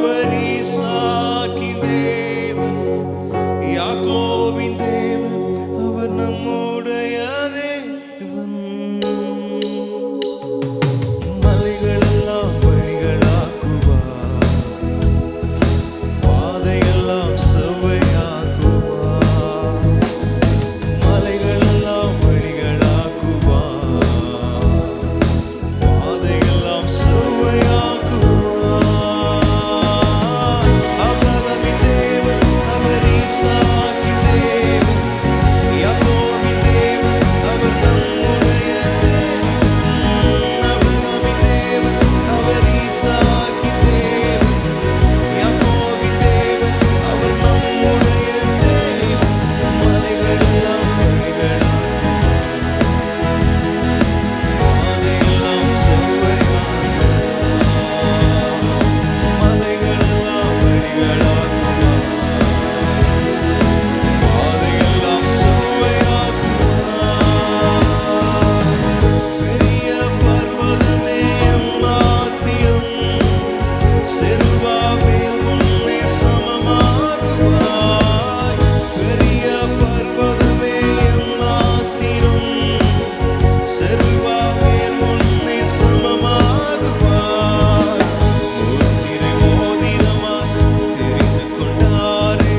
அவர் ஈசாக்கின் தேவன், யாக்கோபின் தேவன், அவர் நம்முடைய தேவன். மலைகளெல்லாம் வழிகளாக்குவார், பாதையெல்லாம் செவ்வையாக்குவார். மலைகளெல்லாம் வழிகளாக்குவார், பாதையெல்லாம் செவ்வையாக்குவார். அபிரகாமின் தேவன், அவர் ஈசாக்கின் தேவன், யாக்கோபின் தேவன், அவர் நம்முடைய தேவன். அபிரகாமின் தேவன், அவர் ஈசாக்கின் தேவன், யாக்கோபின் தேவன், அவர் நம்முடைய தேவன். மலைகளெல்லாம் வழிகளாக்குவார், பாதையெல்லாம் செவ்வையாக்குவார். மலைகளெல்லாம் வழிகளாக்குவார், பாதையெல்லாம் செவ்வையாக்குவார். பெரிய பர்வதமே எம்மாத்திரம், செருபாபேல் முன்னே சமமாகுவாய். பெரிய பர்வதமே எம்மாத்திரம், செருபாபேல் முன்னே சமமாகுவாய். முத்திரை மோதிரமாய் தெரிந்து கொண்டாரே,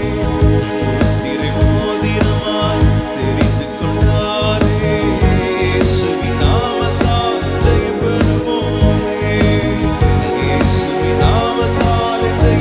முத்திரை மோதிரமாய் தெரிந்து கொண்டாரே. இயேசுவின் நாமத்தால் ஜெயம் பெறுவோமே, இயேசுவின் நாமத்தால் ஜெயம்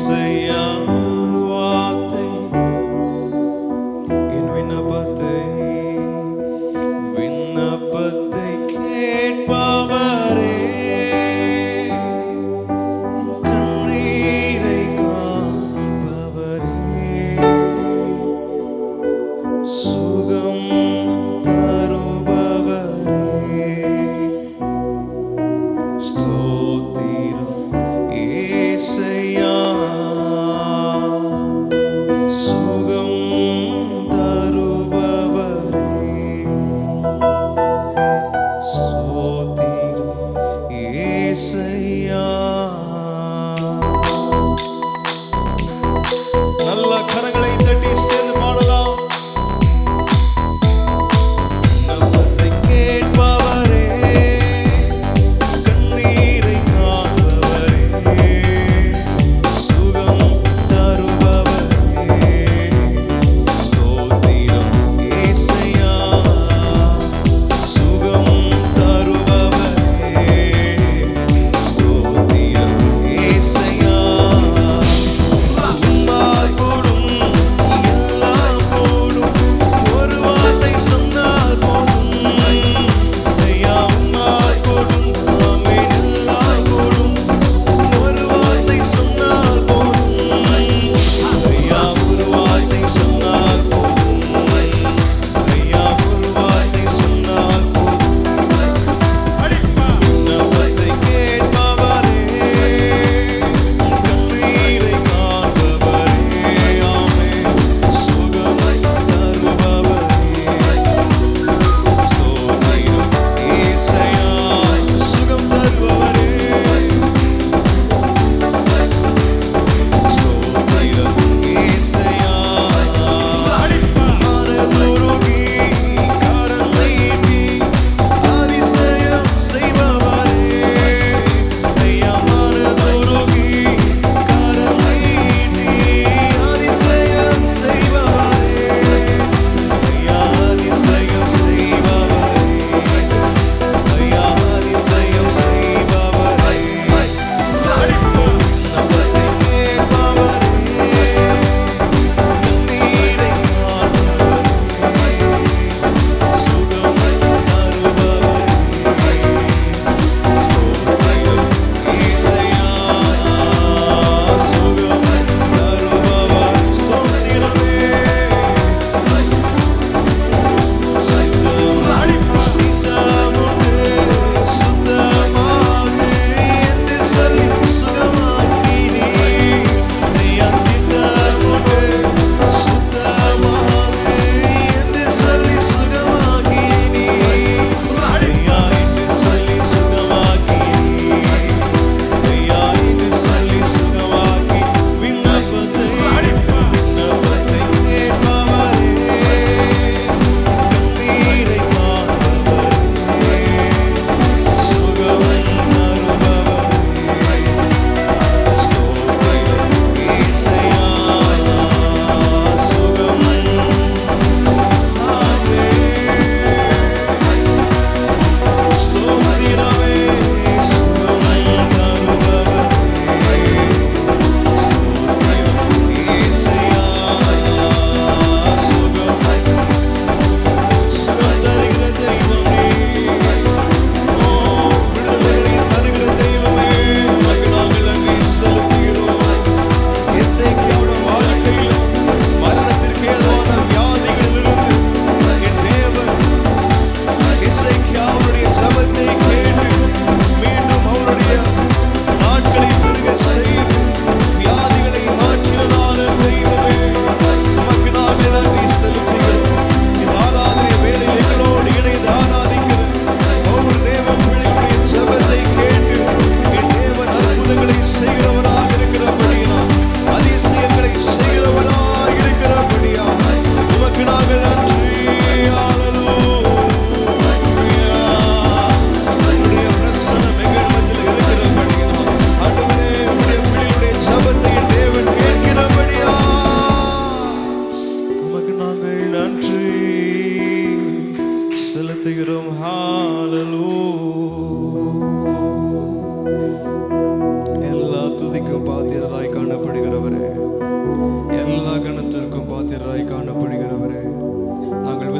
ஏசையா வார்த்தை என் விண்ணப்பத்தை கேட்பவரே, கண்ணீரை காப்பவரே, சுகம் தருபவரே, ஸ்தோத்திரம் ஏசையா.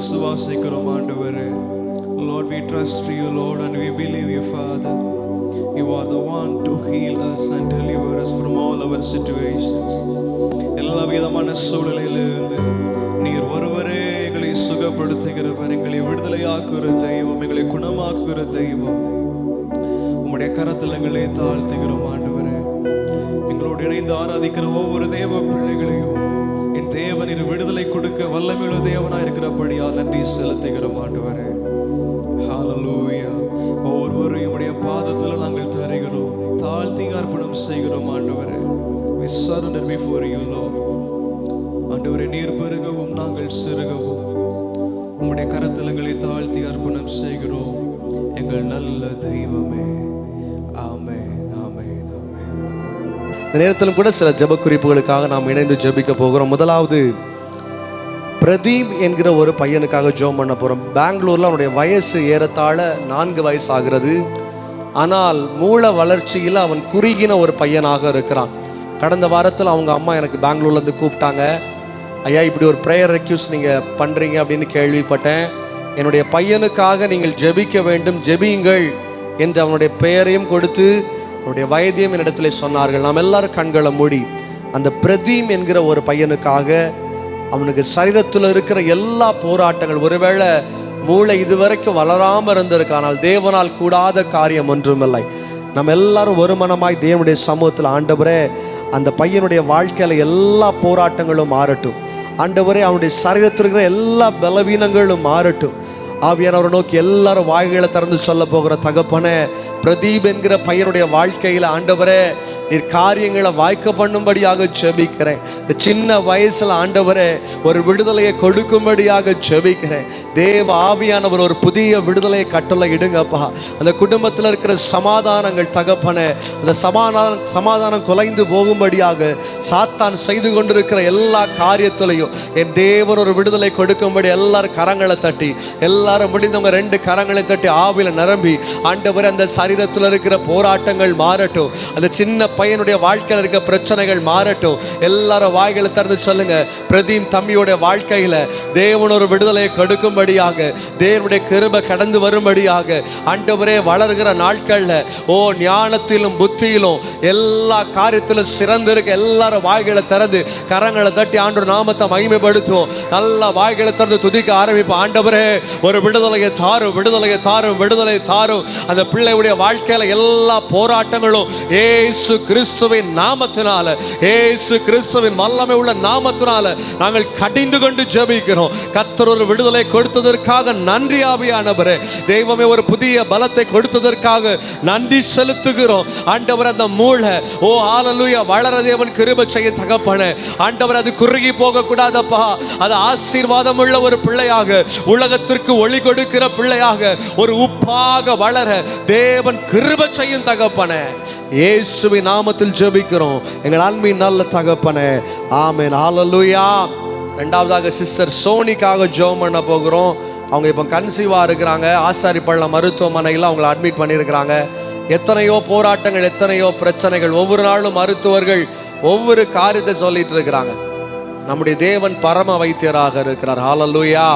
விசுவாசிக்கிறோம் ஆண்டவரே. Lord, we trust you, Lord, and we believe you, Father. You are the one to heal us and deliver us from all our situations. எல்லா விதமான சூழ்நிலையிலிருந்து நீர் ஒருவரே எங்களை சுகப்படுத்துகிறவர், எங்களை விடுதலையாக்குகிற தெய்வம், எங்களை குணமாக்குகிற தெய்வம். உம்முடைய கரத்தில் எங்களை தாழ்த்துகிறோம் ஆண்டவரே. எங்களோடு இணைந்து ஆராதிக்கிற ஒவ்வொரு தேவ பிள்ளைகளையும் என் தேவன் இரு விடுதலை கொடுக்க வல்லமையுள்ள தேவனாய் இருக்கிறபடியால் நன்றி செலுத்துகிறோம் ஆண்டவரே. ஹல்லேலூயா. ஒவ்வொருவரையும் உம்முடைய பாதத்தில் நாங்கள் தருகிறோம், தாழ்த்தி அர்ப்பணம் செய்கிறோம் ஆண்டவரே. We surrender before you, Lord. ஆண்டவரே, நீர் பெருகவும் நாங்கள் சிறுகவும் உம்முடைய கரத்தில் எங்களை தாழ்த்தி அர்ப்பணம் செய்கிறோம் எங்கள் நல்ல தெய்வமே. ஆமென், ஆமென், ஆமென். இந்த நேரத்திலும் கூட சில ஜெப குறிப்புகளுக்காக நாம் இணைந்து ஜெபிக்க போகிறோம். முதலாவது, பிரதீப் என்கிற ஒரு பையனுக்காக ஜெபம் பண்ண போகிறோம். பெங்களூரில் அவனுடைய வயசு ஏறத்தாழ 4 வயசு ஆகிறது. ஆனால் மூல வளர்ச்சியில் அவன் குறுகின ஒரு பையனாக இருக்கிறான். கடந்த வாரத்தில் அவங்க அம்மா எனக்கு பெங்களூர்லேருந்து கூப்பிட்டாங்க. ஐயா, இப்படி ஒரு ப்ரேயர் ரெக்யூஸ்ட் நீங்கள் பண்ணுறீங்க அப்படின்னு கேள்விப்பட்டேன். என்னுடைய பையனுக்காக நீங்கள் ஜெபிக்க வேண்டும், ஜெபியுங்கள் என்று அவனுடைய பெயரையும் கொடுத்து அவனுடைய வயதையும் என்னிடத்துல சொன்னார்கள். நாம் எல்லாரும் கண்களை மூடி அந்த பிரதீம் என்கிற ஒரு பையனுக்காக, அவனுக்கு சரீரத்தில் இருக்கிற எல்லா போராட்டங்கள், ஒருவேளை மூளை இதுவரைக்கும் வளராமல் இருந்திருக்கு, ஆனால் தேவனால் கூடாத காரியம் ஒன்றுமில்லை. நம்ம எல்லாரும் ஒரு மனமாய் தேவனுடைய சமூகத்தில், ஆண்டவரே அந்த பையனுடைய வாழ்க்கையில் எல்லா போராட்டங்களும் மாறட்டும், ஆண்டவரே அவனுடைய சரீரத்தில் இருக்கிற எல்லா பலவீனங்களும் மாறட்டும். ஆவியானவரை நோக்கி எல்லாரும் வாய்களை திறந்து சொல்ல போகிற தகப்பனே, பிரதீப் என்கிற பையனுடைய வாழ்க்கையில் ஆண்டவரே நீர் காரியங்களை வாய்க்க பண்ணும்படியாக ஜெபிக்கிறேன். இந்த சின்ன வயசுல ஆண்டவரே ஒரு விடுதலையை கொடுக்கும்படியாக ஜெபிக்கிறேன். தேவ ஆவியானவர் ஒரு புதிய விடுதலையை கட்டளை இடுங்கப்பா. அந்த குடும்பத்தில் இருக்கிற சமாதானங்கள் தகப்பனே, அந்த சமாதானம் குலைந்து போகும்படியாக சாத்தான் செய்து கொண்டிருக்கிற எல்லா காரியத்திலையும் என் தேவன் ஒரு விடுதலை கொடுக்கும்படி எல்லாரும் கரங்களை தட்டி, எல்லாரும் முடிந்தவங்க 2 கரங்களை தட்டி ஆவில நிரம்பி, ஆண்டவரே அந்த சரீரத்தில் இருக்கிற போராட்டங்கள் மாறட்டும், அந்த சின்ன பையனுடைய வாழ்க்கையில் இருக்கிற பிரச்சனைகள் மாறட்டும். எல்லாரும் வாய்களை திறந்து சொல்லுங்க, பிரதீப் தம்பியோட வாழ்க்கையில தேவன் ஒரு விடுதலையை கொடுக்கும்படியாக, தேவனுடைய கிருபை கடந்து வரும்படியாக, ஆண்டவரே வளர்கிற நாட்கள்ல ஞானத்திலும் புத்தியிலும் எல்லா காரியத்திலும் சிறந்திருக்க எல்லாரும் வாய்களை திறந்து கரங்களை தட்டி ஆண்டவர் நாமத்தை மகிமைப்படுத்துவோம். நல்ல வாய்களை திறந்து துதிக்க ஆரம்பிப்போம். ஆண்டவரே ஒரு விடுதலையை தாரும், விடுதலையை தாரும், விடுதலை தாரும். அந்த பிள்ளையுடைய வாழ்க்கையில எல்லா போராட்டங்களும் இயேசு கிறிஸ்துவின் நாமத்தினால, இயேசு கிறிஸ்துவின் வல்லமை உள்ள நாமத்தினால நாங்கள் கடிந்து கொண்டு ஜெபிக்கிறோம். கர்த்தர் ஒரு விடுதலை கொடுத்ததற்காக நன்றி ஆவியானவரே. தெய்வமே ஒரு புதிய பலத்தை கொடுத்ததற்காக நன்றி செலுத்துகிறோம். ஆண்டவர் அந்த மூளை ஹல்லேலூயா வளர தேவன் கிருபை செய்ய தகப்பனே. ஆண்டவர் அது குறுகி போக கூடாதப்பா. அது ஆசீர்வாதம் உள்ள ஒரு பிள்ளையாக, உலகத்திற்கு ஒளி கொடுக்கிற பிள்ளையாக, ஒரு உப்பாக வளர தேவன் கிருபை செய்யும் தகப்பனே. இயேசுவின் நாமத்தில் ஜெபிக்கிறோம் எங்கள் அன்பின் நல்ல தகப்பனே. ஆமென், ஹல்லேலூயா. ரெண்டாவதாக சிஸ்டர் சோனிக்காக ஜெபம் பண்ண போகிறோம். அவங்க இப்போ கன்சீவா இருக்கிறாங்க. ஆசாரிப்பள்ளம் மருத்துவமனையில் அவங்களை அட்மிட் பண்ணியிருக்கிறாங்க. எத்தனையோ போராட்டங்கள், எத்தனையோ பிரச்சனைகள், ஒவ்வொரு நாளும் மருத்துவர்கள் ஒவ்வொரு காரியத்தை சொல்லிட்டு இருக்கிறாங்க. நம்முடைய தேவன் பரம வைத்தியராக இருக்கிறார். ஹல்லேலூயா.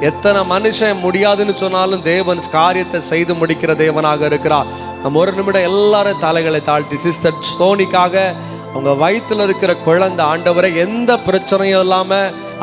எத்தனை மனுஷன் முடியாதுன்னு சொன்னாலும் தேவன் காரியத்தை செய்து முடிக்கிற தேவனாக இருக்கிறார். நம்ம ஒரு நிமிடம் எல்லாரும் தலைகளை தாழ்த்தி சிஸ்டர் சோனிக்காக, அவங்க வயிற்றுல இருக்கிற குழந்தை, ஆண்டவரே எந்த பிரச்சனையும் இல்லாம,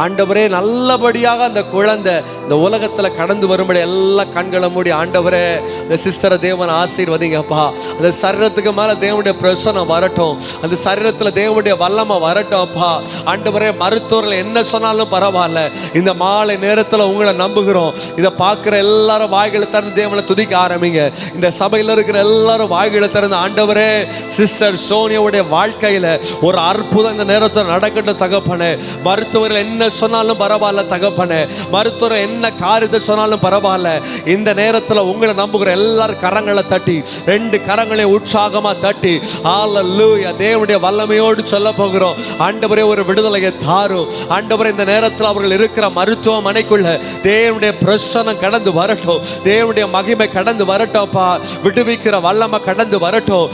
ஆண்டவரே நல்லபடியாக அந்த குழந்தை இந்த உலகத்துல கடந்து வரும்படி எல்லா கண்களை மூடி, ஆண்டவரே இந்த சிஸ்டரை தேவன் ஆசீர்வதிங்கப்பா. அந்த சரீரத்துக்கு மேல தேவனுடைய பிரசன்னம் வரட்டும், அந்த சரீரத்துல தேவனுடைய வல்லமை வரட்டும் அப்பா. ஆண்டவரே மருத்துவர்கள் என்ன சொன்னாலும் பரவாயில்ல, இந்த மாலை நேரத்துல உங்களை நம்புகிறோம். இதை பார்க்கிற எல்லாரும் வாய்களை திறந்து தேவனை துதிக்க ஆரம்பிங்க. இந்த சபையில இருக்கிற எல்லாரும் வாய்களை திறந்து, ஆண்டவரே சிஸ்டர் சோனியாவுடைய வாழ்க்கையில ஒரு அற்புதம் இந்த நேரத்தில் நடக்கட்டும் தகப்பனே. மருத்துவர்கள் என்ன சொன்னாலும் பரவாயில்ல தகப்பனே, மருத்துவர் என்ன காரியத்தை சொன்னாலும் பரவாயில்ல. இந்த நேரத்தில் உங்களை நம்புகிற எல்லாரும் கரங்களை தட்டி, 2 கரங்களை உற்சாகமா தட்டி ஹல்லேலூயா தேவனுடைய வல்லமையோடு சொல்ல போகிறோம். ஆண்டவரே ஒரு விடுதலையை தாரும். ஆண்டவரே இந்த நேரத்தில் அவர்கள் இருக்கிற மருத்துவமனைக்குள்ள தேவனுடைய பிரசன்னம் கடந்து வரட்டும், தேவனுடைய மகிமை கடந்து வரட்டும்ப்பா. விடுவிக்கிற வல்லமை கடந்து வரட்டும்.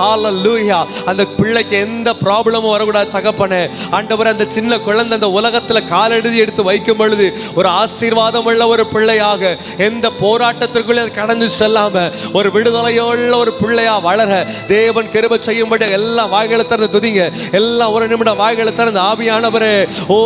ஹல்லேலூயா. அந்த பிள்ளைக்கு எந்த ப்ராப்ளமும் வரக்கூடாது தகப்பனே. ஆண்டவரே அந்த சின்ன குழந்தை அந்த உலகத்தை ஸ்தானத்தில் காலெழுதி எடுத்து வைக்கும் பொழுது ஒரு ஆசீர்வாதம் உள்ள ஒரு பிள்ளையாக, எந்த போராட்டத்திற்குள்ளே கடந்து செல்லாம ஒரு விடுதலையுள்ள ஒரு பிள்ளையா வளர தேவன் கிருபை செய்யும்படி எல்லாம் வாய்களை திறந்து துதிங்க. எல்லாம் ஒரு நிமிடம் வாய்களை திறந்து ஆவியானவரே, ஓ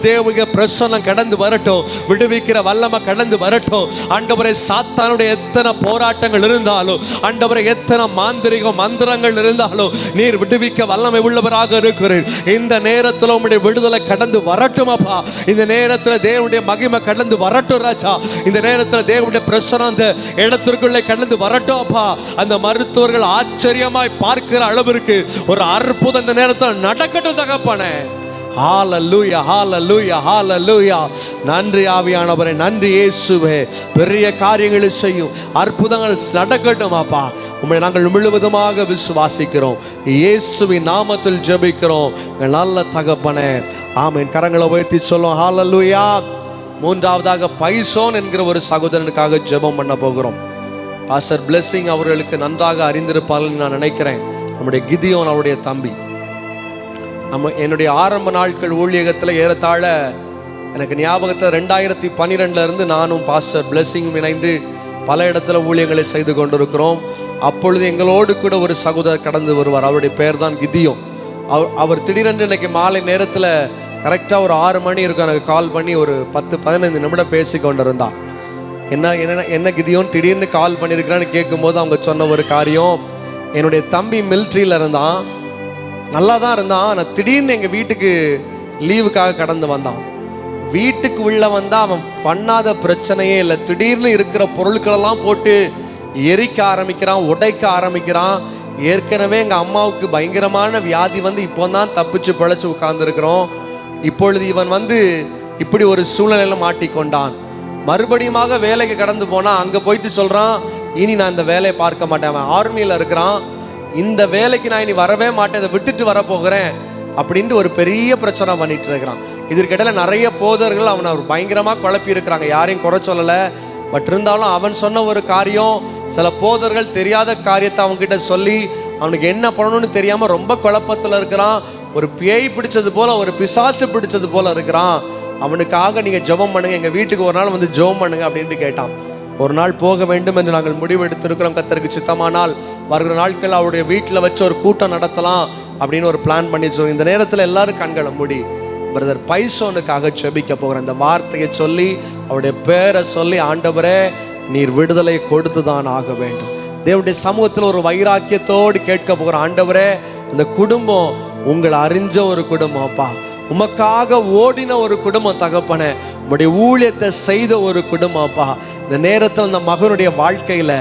தேவனுடைய பிரசன்னம் கடந்து வரட்டும், விடுவிக்கிற வல்லமை கடந்து வரட்டும். ஆண்டவரே, சாத்தானுடைய எத்தனை போராட்டங்கள் இருந்தாலும், ஆண்டவரே எத்தனை மாந்திரிக மந்திரங்கள் இருந்தாலும் நீர் விடுவிக்க வல்லமை உள்ளவராக இருக்கிறீர். இந்த நேரத்தில் உம்முடைய விடுதலை கடந்து வரட்டும் அப்பா. இந்த நேரத்தில் தேவனுடைய மகிமை கடந்து வரட்டும் ராஜா. இந்த நேரத்தில் தேவனுடைய பிரசன்னம் அந்த இடத்திற்குள்ளே கடந்து வரட்டும் அப்பா. அந்த மருத்துவர்கள் ஆச்சரியமாய் பார்க்கிற அளவிற்கு ஒரு அற்புதம் இந்த நேரத்தில் நடக்கட்டும் தகப்பனே. ஹalleluya ஹalleluya ஹalleluya. நன்றி ஆவியானவரே, நன்றி இயேசுவே. பெரிய காரியங்களை செய்யும், அற்புதங்கள் நடக்கட்டும் அப்பா. உம்மை நாங்கள் முழுவதுமாக விசுவாசிக்கிறோம், இயேசுவின் நாமத்தில் ஜெபிக்கிறோம் நல்ல தகப்பனே, ஆமென். கரங்களை உயர்த்தி சொல்லுவோம் ஹalleluya. மூன்றாவதாக பைசோன் என்கிற ஒரு சகோதரனுக்காக ஜெபம் பண்ண போகிறோம். பாஸ்டர் பிளெஸிங் அவர்களுக்கு நன்றாக அறிந்திருப்பார்கள் நான் நினைக்கிறேன். நம்முடைய கிதியோன் அவருடைய தம்பி. என்னுடைய ஆரம்ப நாட்கள் ஊழியத்தில் ஏறத்தாழ எனக்கு ஞாபகத்தில் 2012 இருந்து நானும் பாஸ்டர் பிளெஸிங்கும் இணைந்து பல இடத்துல ஊழியங்களை செய்து கொண்டிருக்கிறோம். அப்பொழுது எங்களோடு கூட ஒரு சகோதரர் கடந்து வருவார். அவருடைய பெயர் தான் கிதியோன். அவர் திடீரென்று இன்னைக்கு மாலை நேரத்தில் கரெக்டாக ஒரு 6 மணி இருக்கும், எனக்கு கால் பண்ணி ஒரு 10-15 நிமிடம் பேசி கொண்டிருந்தான். என்ன கிதியோன் திடீர்னு கால் பண்ணியிருக்கிறான்னு கேட்கும்போது அவங்க சொன்ன ஒரு காரியம், என்னுடைய தம்பி மிலிட்ரியில் இருந்தான், நல்லா தான் இருந்தான். ஆனால் திடீர்னு எங்கள் வீட்டுக்கு லீவுக்காக கடந்து வந்தான். வீட்டுக்கு உள்ளே வந்தால் அவன் பண்ணாத பிரச்சனையே இல்லை. திடீர்னு இருக்கிற பொருட்களெல்லாம் போட்டு எரிக்க ஆரம்பிக்கிறான், உடைக்க ஆரம்பிக்கிறான். ஏற்கனவே எங்கள் அம்மாவுக்கு பயங்கரமான வியாதி வந்து இப்போ தான் தப்பிச்சு பிழைச்சி உட்கார்ந்துருக்கிறோம். இப்பொழுது இவன் வந்து இப்படி ஒரு சூழ்நிலையில் மாட்டிக்கொண்டான். மறுபடியுமாக வேலைக்கு கடந்து போனால் அங்கே போயிட்டு சொல்கிறான், இனி நான் இந்த வேலையை பார்க்க மாட்டேன். அவன் ஆர்மியில் இருக்கிறான், இந்த வேலைக்கு நான் இனி வரவே மாட்டேன், இதை விட்டுட்டு வரப்போகிறேன் அப்படின்ட்டு ஒரு பெரிய பிரச்சனை பண்ணிட்டு இருக்கிறான். இதற்கிடையில நிறைய போதர்கள் அவனை பயங்கரமாக குழப்பி இருக்கிறாங்க. யாரையும் குறை சொல்லலை, பட் இருந்தாலும் அவன் சொன்ன ஒரு காரியம், சில போதர்கள் தெரியாத காரியத்தை அவன்கிட்ட சொல்லி அவனுக்கு என்ன பண்ணணும்னு தெரியாமல் ரொம்ப குழப்பத்தில் இருக்கிறான். ஒரு பேய் பிடிச்சது போல, ஒரு பிசாசு பிடிச்சது போல இருக்கிறான். அவனுக்காக நீங்கள் ஜெபம் பண்ணுங்க, எங்கள் வீட்டுக்கு ஒரு நாள் வந்து ஜெபம் பண்ணுங்க அப்படின்ட்டு கேட்டான். ஒரு நாள் போக வேண்டும் என்று நாங்கள் முடிவு எடுத்திருக்கிறோம். கர்த்தருக்கு சித்தமானால் வருகிற நாட்கள் அவருடைய வீட்டில் வச்சு ஒரு கூட்டம் நடத்தலாம் அப்படின்னு ஒரு பிளான் பண்ணி வச்சோம். இந்த நேரத்தில் எல்லாரும் கண்களை மூடி பிரதர் பைசோனுக்காக ஜெபிக்க போகிறேன். இந்த வார்த்தையை சொல்லி அவருடைய பேரை சொல்லி, ஆண்டவரே நீர் விடுதலை கொடுத்து தான் ஆக வேண்டும். தேவனுடைய சமூகத்தில் ஒரு வைராக்கியத்தோடு கேட்க போகிறேன், ஆண்டவரே இந்த குடும்பம் உங்களை அறிஞ்ச ஒரு குடும்பம் அப்பா, உமக்காக ஓடின ஒரு குடும்பம் தகப்பனே, உம்முடைய ஊழியத்தை செய்த ஒரு குடும்பம் அப்பா. இந்த நேரத்தில் அந்த மகனுடைய வாழ்க்கையில்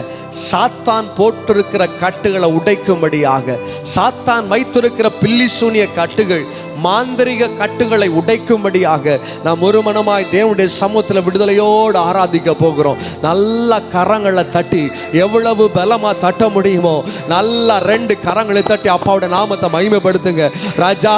சாத்தான் போட்டிருக்கிற கட்டுகளை உடைக்கும்படியாக, சாத்தான் வைத்திருக்கிற பில்லி சூனிய கட்டுகள், மாந்திரிக கட்டுகளை உடைக்கும்படியாக நாம் ஒரு மனமாய் தேவனுடைய சமூகத்தில் விடுதலையோடு ஆராதிக்க போகிறோம். நல்ல கரங்களை தட்டி, எவ்வளவு பலமா தட்ட முடியுமோ நல்ல 2 கரங்களை தட்டி அப்பாவுடைய நாமத்தை மகிமைப்படுத்துங்க ராஜா.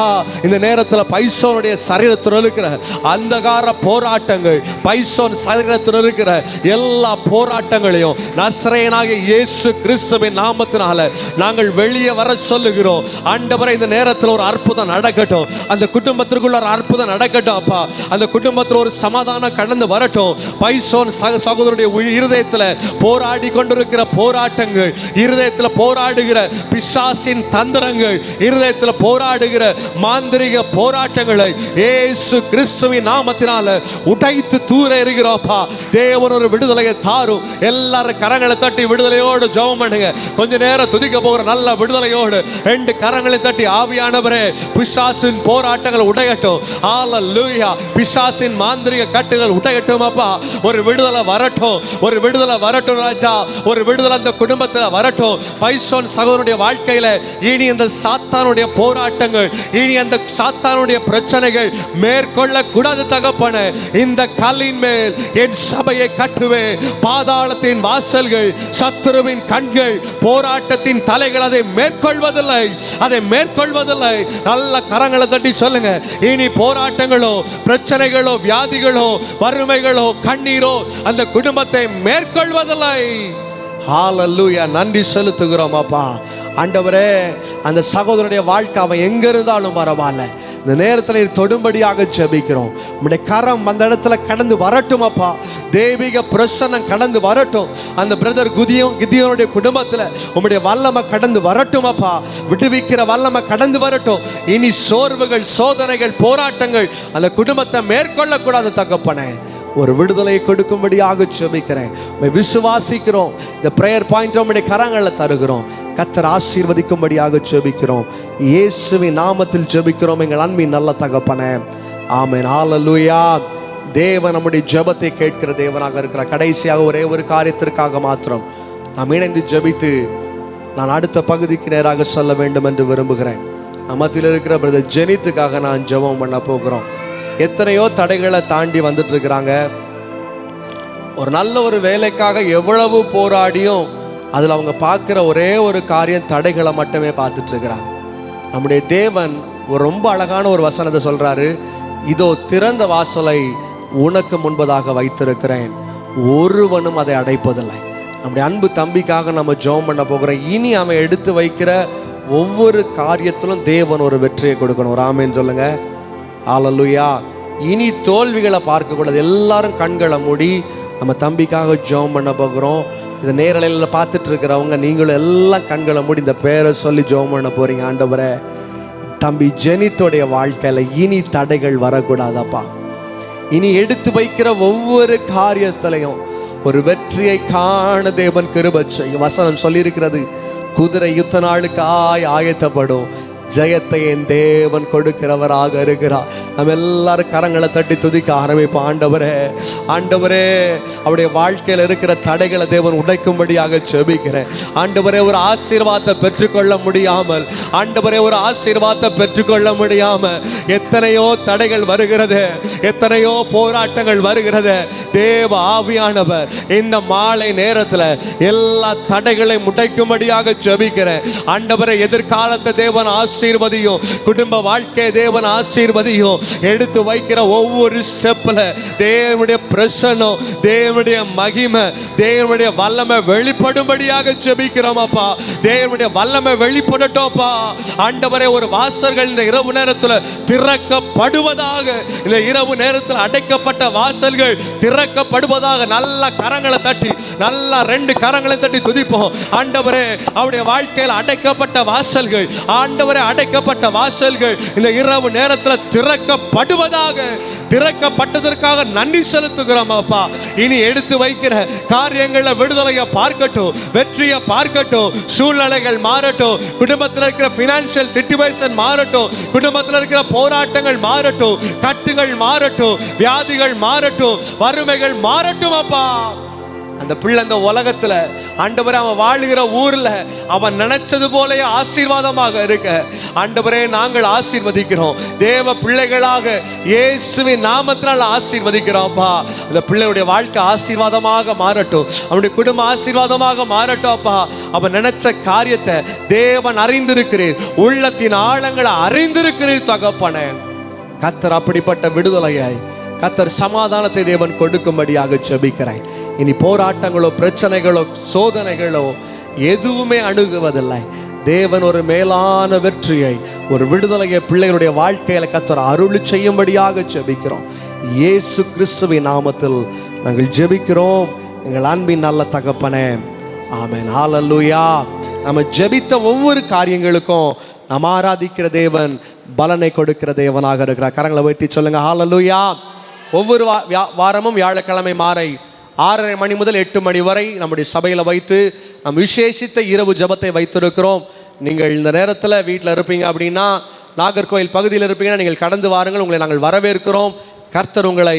இந்த நேரத்தில் பைசோனுடைய சரீரத்தில் இருக்கிற அந்தகார போராட்டங்கள், பைசோன் சரீரத்தில் இருக்கிற எல்லா போராட்டங்களையும் நசரேயனாகிய இயேசு கிறிஸ்துவின் நாமத்தினால நாங்கள் வெளியே வர சொல்லுகிறோம். ஆண்டவரே இந்த நேரத்தில் ஒரு அற்புதம் நடக்கட்டும், அந்த குடும்பத்திற்குள்ள ஒரு அற்புதம் நடக்கட்டும் அப்பா. அந்த குடும்பத்தில் ஒரு சமாதானம் கடந்து வரட்டும். பைசோன் சகோதரருடைய இருதயத்தில் போராடி கொண்டிருக்கிற போராட்டங்கள், இருதயத்தில் போராடுகிற பிசாசின் தந்திரங்கள், இருதயத்தில் போராடுகிற மாந்திரிக போராட்டங்களை இயேசு கிறிஸ்துவின் நாமத்தினால உடைத்து தூர எறிகிறோம்ப்பா. தேவன் ஒரு விடுதலையை தாரும். எல்லாரும் கரங்களை தட்டி விடுதலையோடு ஜெபம் பண்ணுங்க. கொஞ்ச நேரம் துதிக்க போகிற நல்ல விடுதலையோடு 2 கரங்களை தட்டி, ஆவியானவரே பிசாசின் போராட்டங்கள் உடையட்டும். ஹalleluya. பிசாசின் மாந்திரிக கட்டுகள் உடையட்டும் அப்பா. ஒரு விடுதலை வரட்டும், ஒரு விடுதலை வரட்டும் ராஜா, ஒரு விடுதலை அந்த குடும்பத்தில் வரட்டும். பைசோன் சகோதரனுடைய வாழ்க்கையில இனி அந்த சாத்தானுடைய போராட்டங்கள், இனி அந்த சாத்தானுடைய பிரச்சனைகள் மேற்கொள்ள கூடாது தகப்பனே. இந்த கல்லின் மேல் என் சபையை கட்டுவேன். பாதாளத்தின் வாசல்கள், சத்துருவின் கண்கள், போராட்டத்தின் தலைகள் அதை மேற்கொள்வதில்லை, அதை மேற்கொள்வதில்லை. நல்ல கரங்களை தட்டி சொல்லுங்க, இனி போராட்டங்களோ, பிரச்சனைகளோ, வியாதிகளோ, வறுமைகளோ, கண்ணீரோ அந்த குடும்பத்தை மேற்கொள்வதில்லை. ஹalleluya. நன்றி செலுத்துகிறோம் அப்பா. ஆண்டவரே அந்த சகோதரனுடைய வாழ்க்கை அவன் எங்க இருந்தாலும் பரவாயில்ல, இந்த நேரத்தில் நீர் தொடும்படியாக ஜெபிக்கிறோம். உம்முடைய கரம் அந்த இடத்துல கடந்து வரட்டும் அப்பா. தெய்வீக பிரசன்னம் கடந்து வரட்டும். அந்த பிரதர் கிதியோனுடைய குடும்பத்தில் உம்முடைய வல்லமை கடந்து வரட்டும் அப்பா. விடுவிக்கிற வல்லமை கடந்து வரட்டும். இனி சோர்வுகள், சோதனைகள், போராட்டங்கள் அந்த குடும்பத்தை மேற்கொள்ளக்கூடாது தகப்பனே. ஒரு விடுதலை கொடுக்கும்படியாக ஜெபிக்கிறேன். விசுவாசிக்கிறோம். இந்த பிரேயர் பாயிண்ட் உம்முடைய கரங்களில் தருகிறோம். கர்த்தர் ஆசீர்வதிக்கும்படியாக ஜெபிக்கிறோம். இயேசுவின் நாமத்தில் ஜெபிக்கிறோம் எங்கள் அன்பின் நல்ல தகப்பனே. ஆமென். ஹல்லேலூயா. தேவன் நம்முடைய ஜெபத்தை கேட்கிற தேவனாக இருக்கிறார். கடைசியாக ஒரே ஒரு காரியத்திற்காக மாத்திரம் நாம் இணைந்து ஜெபித்து நான் அடுத்த பகுதிக்கு நேராக சொல்ல வேண்டும் என்று விரும்புகிறேன். நம்மத்தில் இருக்கிற பிரதர் ஜெனித்துக்காக நான் ஜெபம் பண்ண போகிறோம். எத்தனையோ தடைகளை தாண்டி வந்துட்டு இருக்கிறாங்க. ஒரு நல்ல ஒரு வேலைக்காக எவ்வளவு போராடியும் அதில் அவங்க பார்க்குற ஒரே ஒரு காரியம் தடைகளை மட்டுமே பார்த்துட்டு இருக்கிறாங்க. நம்முடைய தேவன் ஒரு ரொம்ப அழகான ஒரு வசனத்தை சொல்றாரு. இதோ திறந்த வாசலை உனக்கு முன்பதாக வைத்திருக்கிறேன், ஒருவனும் அதை அடைப்பதில்லை. நம்முடைய அன்பு தம்பிக்காக நம்ம ஜெபம் பண்ண போகிறோம். இனி அவன் எடுத்து வைக்கிற ஒவ்வொரு காரியத்திலும் தேவன் ஒரு வெற்றியை கொடுக்கணும். ஒரு ஆமென் சொல்லுங்க. ஹல்லேலூயா. இனி தோல்விகளை பார்க்கக்கூடாது. எல்லாரும் கண்களை மூடி நம்ம தம்பிக்காக ஜெபம் பண்ண போகிறோம். இந்த நேரலையில் பார்த்துட்டு இருக்கிறவங்க நீங்களும் எல்லாம் கண்களை மூடி இந்த பேரை சொல்லி ஜெபம் பண்ண போறீங்க. ஆண்டவரே, தம்பி ஜெனித்தோடைய வாழ்க்கையில் இனி தடைகள் வரக்கூடாதப்பா. இனி எடுத்து வைக்கிற ஒவ்வொரு காரியத்திலையும் ஒரு வெற்றியை காண தேவன் கிருபை செய்யும். வசனம் சொல்லியிருக்கிறது, குதிரை யுத்த நாளுக்காய் ஆயத்தப்படும், ஜெயத்தை என் தேவன் கொடுக்கிறவராக இருக்கிறார். நம்ம எல்லாரும் கரங்களை தட்டி துதிக்க ஆரம்பிப்போம். ஆண்டவரே, ஆண்டவரே, அவருடைய வாழ்க்கையில் இருக்கிற தடைகளை தேவன் உடைக்கும்படியாக ஜெபிக்கிறேன். ஆண்டவரே, ஒரு ஆசீர்வாதத்தை பெற்றுக்கொள்ள முடியாமல், ஆண்டவரே, ஒரு ஆசீர்வாதத்தை பெற்றுக்கொள்ள முடியாமல் எத்தனையோ தடைகள் வருகிறது, எத்தனையோ போராட்டங்கள் வருகிறது. தேவ ஆவியானவர் இந்த மாலை நேரத்தில் எல்லா தடைகளை முடைக்கும்படியாக ஜெபிக்கிறேன். ஆண்டவரே, எதிர்காலத்தை தேவன் ஆசீர்வதியும், குடும்ப வாழ்க்கை தேவன் ஆசீர்வதியும். எடுத்து வைக்கிற ஒவ்வொரு ஸ்டெப்ல தேவனுடைய பிரசன்னம், தேவனுடைய மகிமை, தேவனுடைய வல்லமை வெளிப்படும்படியாக ஜெபிக்கிறோம் அப்பா. தேவனுடைய வல்லமை வெளிப்படட்டோப்பா. ஆண்டவரே, ஒரு வாசல்கள் இந்த இரவு நேரத்தில் திறக்கப்படுவதாக, இந்த இரவு நேரத்தில் அடைக்கப்பட்ட வாசல்கள் திறக்கப்படுவதாக. நல்ல கரங்களை தட்டி, நல்ல ரெண்டு கரங்களை தட்டி துதிப்போம். ஆண்டவரே, அவருடைய வாழ்க்கையில் அடைக்கப்பட்ட வாசல்கள், ஆண்டவரே, அடைக்கப்பட்ட வாசல்கள் இந்த இரவு நேரத்தில் திறக்கப்படுவதாக. திறக்கப்பட்டதற்காக நன்றி செலுத்துகிறோம் அப்பா. இனி எடுத்து வைக்கிற காரியங்களை விடுதலையை பார்க்கட்டும், வெற்றியை பார்க்கட்டும், சூழ்நிலைகள் மாறட்டும், குடும்பத்தில் இருக்கிற பினான்சியல் சிச்சுவேஷன் மாறட்டும், குடும்பத்தில் இருக்கிற போராட்டங்கள் மாறட்டும், கட்டுகள் மாறட்டும், வியாதிகள் மாறட்டும், வறுமைகள் மாறட்டும் அப்பா. அந்த பிள்ளை இந்த உலகத்துல ஆண்டவரே, அவன் வாழுகிற ஊர்ல அவன் நினைச்சது போல ஆசீர்வாதமாக இருக்க ஆண்டவரே நாங்கள் ஆசீர்வதிக்கிறோம். தேவ பிள்ளைகளாக இயேசுவின் நாமத்தினால் ஆசீர்வதிக்கிறோம்ப்பா. அந்த பிள்ளையுடைய வாழ்க்கை ஆசீர்வாதமாக மாறட்டும், அவனுடைய குடும்பம் ஆசீர்வாதமாக மாறட்டும் அப்பா. அவன் நினைச்ச காரியத்தை தேவன் அறிந்திருக்கிறீர், உள்ளத்தின் ஆழங்களை அறிந்திருக்கிறீர் தகப்பனே. கர்த்தர் அப்படிப்பட்ட விடுதலையாய், கர்த்தர் சமாதானத்தை தேவன் கொடுக்கும்படியாக ஜெபிக்கிறேன். இனி போராட்டங்களோ, பிரச்சனைகளோ, சோதனைகளோ எதுவுமே அணுகுவதில்லை. தேவன் ஒரு மேலான வெற்றியை, ஒரு விடுதலையை பிள்ளைகளுடைய வாழ்க்கையில கர்த்தர் அருளி செய்யும்படியாக ஜெபிக்கிறோம். இயேசு கிறிஸ்துவின் நாமத்தில் நாங்கள் ஜெபிக்கிறோம் எங்கள் அன்பின் நல்ல தகப்பனே. ஆமென். ஹல்லேலூயா. நம்ம ஜெபித்த ஒவ்வொரு காரியங்களுக்கும் நாம் ஆராதிக்கிற தேவன் பலனை கொடுக்கிற தேவனாக இருக்கிறார். கரங்களை வைத்து சொல்லுங்க ஹல்லேலூயா. ஒவ்வொரு வாரமும் வியாழக்கிழமை மாலை 6:30 மணி முதல் 8 மணி வரை நம்முடைய சபையில் வைத்து நம் விசேஷித்த இரவு ஜெபத்தை வைத்திருக்கிறோம். நீங்கள் இந்த நேரத்தில் வீட்டில் இருப்பீங்க அப்படின்னா, நாகர்கோயில் பகுதியில் இருப்பீங்கன்னா நீங்கள் கடந்து வாருங்கள், உங்களை நாங்கள் வரவேற்கிறோம். கர்த்தர் உங்களை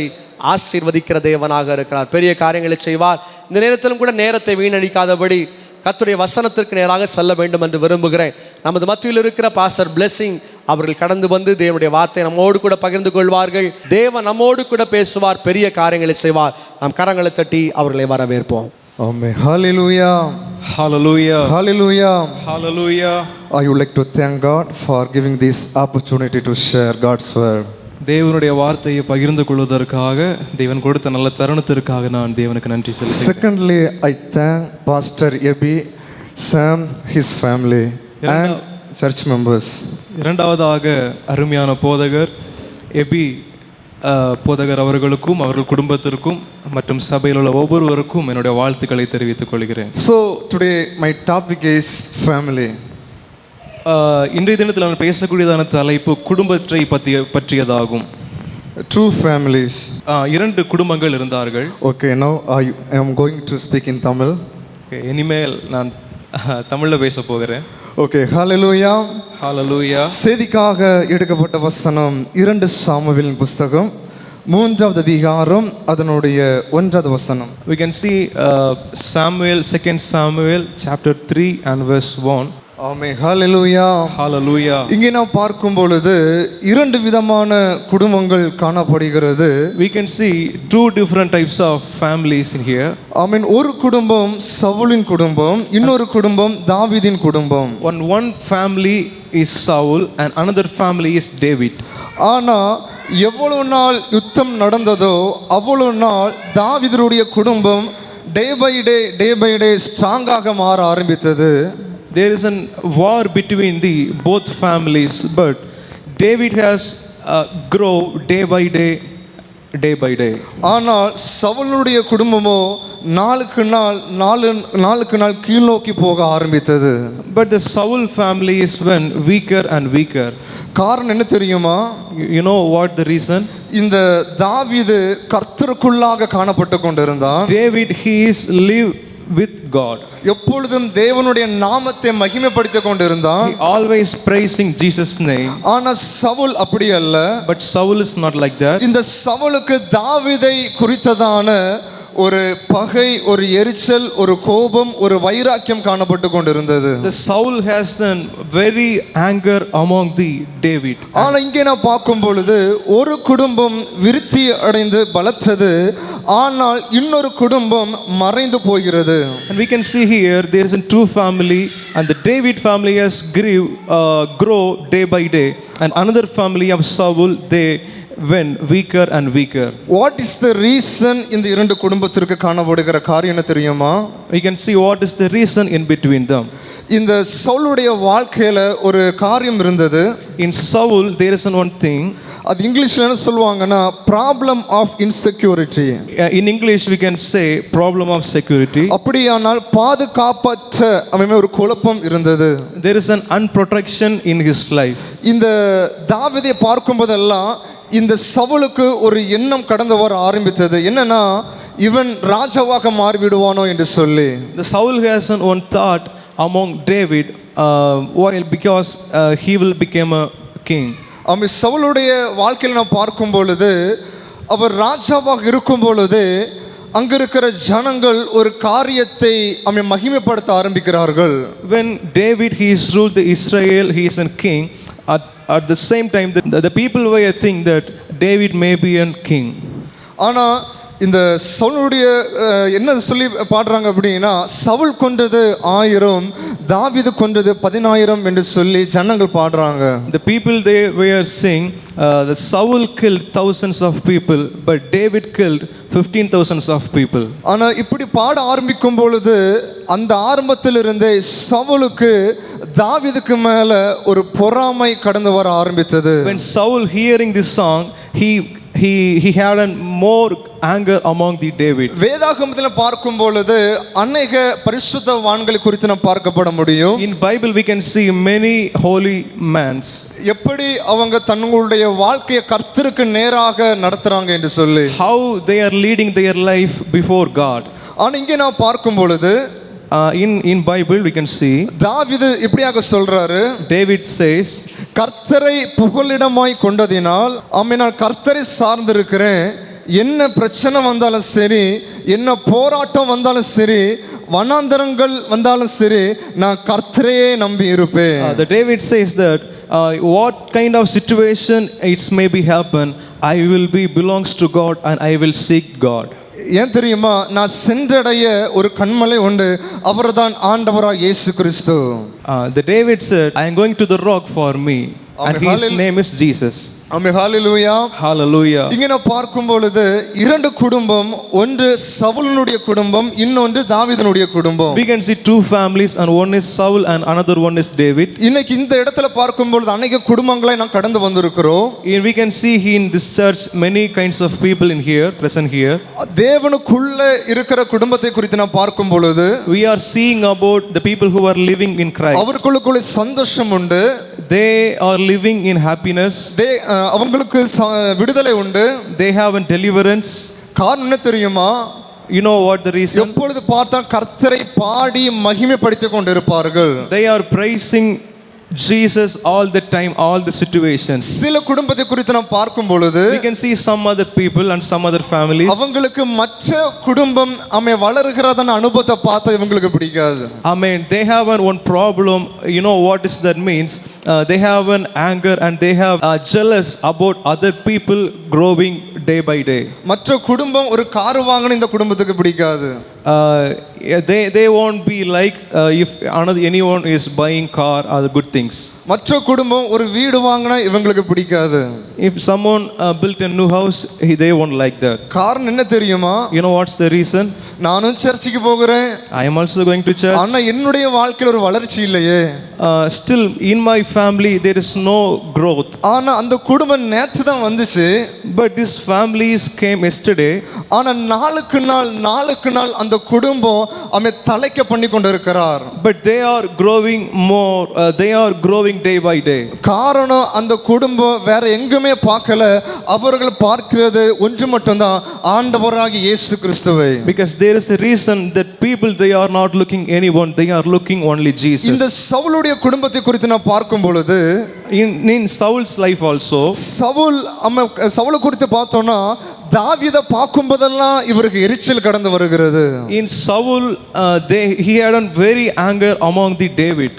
ஆசீர்வதிக்கிற தேவனாக இருக்கிறார், பெரிய காரியங்களை செய்வார். இந்த நேரத்திலும் கூட நேரத்தை வீணடிக்காதபடி கர்த்தருடைய வசனத்திற்கு நேராக செல்ல வேண்டும் என்று விரும்புகிறேன். நமது மத்தியில் இருக்கிற பாஸ்டர் பிளெஸிங் அவர்கள் கடந்து வந்து தேவனுடைய வார்த்தை நம்மோடு கூட பகிர்ந்து கொள்வார்கள். தேவன் நம்மோடு கூட பேசுவார், பெரிய காரியங்களை செய்வார். நாம் கரங்களை தட்டி அவர்களை வரவேற்போம். Amen. Hallelujah. Hallelujah. Hallelujah. Hallelujah. I would like to thank God for giving this opportunity to share God's word. தேவனுடைய வார்த்தையை பகிர்ந்து கொள்வதற்காக தேவன் கொடுத்த நல்ல தருணத்திற்காக நான் தேவனுக்கு நன்றி செலுத்துகிறேன். Secondly, I thank Pastor Ebi, Sam, his family, and church members. இரண்டாவதாக அருமையான போதகர் எபி போதகர் அவர்களுக்கும் அவர்கள் குடும்பத்திற்கும் மற்றும் சபையில் உள்ள ஒவ்வொருவருக்கும் என்னுடைய வாழ்த்துக்களை தெரிவித்துக் கொள்கிறேன். So today my topic is family. இன்றைய தினத்தில் நான் பேசக்கூடியதான தலைப்பு குடும்பத்தை பற்றியதாகும். Two families. இரண்டு குடும்பங்கள் இருந்தார்கள். Okay, now I am going to speak in Tamil. Okay, இனிமேல் நான் தமிழில் பேச போகிறேன். Okay, hallelujah. Hallelujah. செய்திக்காக எடுக்கப்பட்ட வசனம் 2 சாமுவேலின் புஸ்தகம் 3வது அதிகாரம் அதனுடைய 1வது வசனம். We can see Samuel, 2 Samuel chapter 3 and verse 1. Amen. Hallelujah. Hallelujah. இங்கே நாம் பார்க்கும் பொழுது இரண்டு விதமான குடும்பங்கள் காணப்படுகிறது. We can see two different types of families in here. ஆமென். ஒரு குடும்பம் சவுலின் குடும்பம், இன்னொரு குடும்பம் தாவீதின் குடும்பம். One family is Saul and another family is David. ஆனா எவ்வளவு நாள் யுத்தம் நடந்ததோ அவ்வளவு நாள் தாவீதுடைய குடும்பம் டே பை டே ஸ்ட்ராங்காக மாற ஆரம்பித்தது. There is a war between the both families, but David has grow day by day. ஆனால் சவுலுடைய குடும்பமோ நாளுக்கு நாள் கீழ் நோக்கி போக ஆரம்பித்தது. But the Saul family is when weaker and weaker. காரணம் என்ன தெரியுமா? You know what the reason? இந்த தாவீது கர்த்தருக்குள்ளாக காணப்பட்டு கொண்டிருந்தான். David, he is live with God. எப்பொழுதும் தேவனுடைய நாமத்தை மகிமைப்படுத்திக் கொண்டிருந்தான். He always praising Jesus name. ஆனா சவுல் அப்படி அல்ல. But Saul is not like that. இந்த சவுலுக்கு தாவீதை குறித்ததான ஒரு பகை, ஒரு எரிச்சல், ஒரு கோபம், ஒரு வைராக்கியம் காணப்பட்டு கொண்டிருந்தது. The Saul has a very anger among the David. ஆனா இங்கே நான் பார்க்கும் பொழுது ஒரு குடும்பம் விருத்தி அடைந்து பலத்தது, ஆனால் இன்னொரு குடும்பம் மறைந்து போகிறது. And we can see here there is a two family and the David family has grow day by day and another family of Saul they went weaker and weaker. What is the reason இந்த இரண்டு குடும்பத்திற்கு காணப்படுகிற காரியம் என்ன தெரியுமா? We can see what is the reason in between them. இந்த சவுலுடைய வாழ்க்கையில ஒரு காரியம் இருந்தது. In Saul there is one thing. அது இங்கிலீஷ்ல என்ன சொல்வாங்கன்னா problem of insecurity. In English we can say problem of security. அப்படியானால் பாதுகாப்பற்ற ஒரு குழப்பம் இருந்தது. There is an unprotection in his life. இந்த தாவீதை பார்க்கும்போதெல்லாம் இந்த சவுலுக்கு ஒரு எண்ணம் கடந்து வர ஆரம்பித்தது. என்னன்னா இவன் ராஜாவாக மாறிவிடுவானோ என்று சொல்லி. The Saul has one thought among David while because he will become a king. சவுலுடைய வாழ்க்கையில் நாம் பார்க்கும் பொழுது அவர் ராஜாவாக இருக்கும் பொழுது அங்க இருக்கிற ஜனங்கள் ஒரு காரியத்தை மகிமைப்படுத்த ஆரம்பிக்கிறார்கள். When David he is ruled the Israel, he is a king. At the same time the people were think that David may be a king. ஆனா இந்த சவுலுடைய என்ன சொல்லி பாடுறாங்க அப்படின்னா சவுல் கொன்றது 1000 தாவீது கொன்றது 10000 என்று சொல்லி ஜனங்கள் பாடுறாங்க. The people they were saying the Saul killed thousands of people but David killed 15,000 of people. ஆனா இப்படி பாட ஆரம்பிக்கும் பொழுது அந்த ஆரம்பத்திலிருந்தே சவுலுக்கு தாவீதுக்கு மேல ஒரு பொறாமை கடந்து வர ஆரம்பித்தது. When Saul hearing this song he had a more anger among the David. வேதாகமத்தில் பார்க்கும் பொழுது अनेक பரிசுத்தவான்களை குறித்து நாம் பார்க்கப்பட முடியும். In Bible we can see many holy men. எப்படி அவங்க தங்களுடைய வாழ்க்கையை கர்த்தருக்கு நேராக நடத்துறாங்க என்று சொல்லி. How they are leading their life before God. ஆனா இங்கே நான் பார்க்கும் பொழுது in Bible we can see தாவீது இப்படியாக சொல்றாரு. David says கர்த்தரை புகலிடமாய் கொண்டதினால் நான் கர்த்தரை சார்ந்திருக்கிறேன். என்ன பிரச்சனை வந்தாலும் சரி, என்ன போராட்டம் வந்தாலும் சரி, வனாந்தரங்கள் வந்தாலும் சரி, நான் கர்த்தரையே நம்பி இருப்பேன். The David says that what kind of situation it may be happen, I will be belongs to God and I will seek God. ஏன் தெரியுமா? நான் சென்றடைய ஒரு கன்மலை உண்டு, அவர்தான் ஆண்டவராகிய இயேசு கிறிஸ்து. The David said I am going to the rock for me and his name is Jesus. Amen. Hallelujah. Hallelujah. இங்க நான் பார்க்கும் பொழுது இரண்டு குடும்பம், ஒன்று சவுலினுடைய குடும்பம், இன்னொன்று தாவீதினுடைய குடும்பம். We can see two families, and one is Saul and another one is David. இன்னைக்கு இந்த இடத்துல பார்க்கும் பொழுது அநேக குடும்பங்களை நாம் கடந்து வந்திருக்கிறோம். And we can see in this church many kinds of people in here, present here. தேவனுக்குள்ள இருக்கிற குடும்பத்தை குறித்து நாம் பார்க்கும் பொழுது We are seeing about the people who are living in Christ. அவர்களுக்குள்ள சந்தோஷம் உண்டு, They are living in happiness. அவங்களுக்கு விடுதலை உண்டு, They have a deliverance. காரணம் என்ன தெரியுமா? You know what the reason? எப்பொழுது பார்த்தா கர்த்தரை பாடி மகிமைப்படுத்திக் கொண்டிருப்பார்கள். They are praising Jesus all the time, all the situations. சில குடும்பத்தை குறித்து நாம் பார்க்கும் பொழுது We can see some other people and some other families. அவங்களுக்கு மற்ற குடும்பம் வளருகிறதான அனுபவத்தை பார்த்தா இவங்களுக்கு பிடிக்காது. Amen. They have one problem. You know what is that means? They have an anger and they have jealous about other people growing day by day. மற்ற குடும்பம் ஒரு கார் வாங்கின இந்த குடும்பத்துக்கு பிடிக்காது. They won't be like if anyone is buying car or the good things. மற்ற குடும்பம் ஒரு வீடு வாங்கினா இவங்களுக்கு பிடிக்காது. If someone built a new house, they won't like that. காரணம் என்ன தெரியுமா? You know what's the reason? நானும் சர்ச்சுக்கு போகிறேன், I am also going to church. ஆனா என்னுடைய வாழ்க்கையில ஒரு வளர்ச்சி இல்லையே. Still in my family there is no growth. ஆனா அந்த குடும்பம் நேத்து தான் வந்துச்சு, But these families came yesterday. ஆனா நாளுக்கு நாள் அந்த குடும்பம் தலைக்க பண்ணி கொண்டிருக்கிறார். But they are growing more. They are growing day by day. காரணம் அந்த குடும்பம் வேற எங்குமே பார்க்கல, அவர்கள் பார்க்கிறது ஒன்று மட்டும்தான், ஆண்டவராகிய இயேசு கிறிஸ்துவை. Because there is a reason that people, they are not looking anyone, they are looking only Jesus. இந்த சவுலுடைய குடும்பத்தை குறித்து நான் பார்க்கும் பொழுது in Saul's life also, சவுலை குறித்து பார்த்தோம்னா தாவீதை பார்க்கும் போதெல்லாம் இவருக்கு எரிச்சல் கடந்து வருகிறது. In Saul he had a very anger among the David.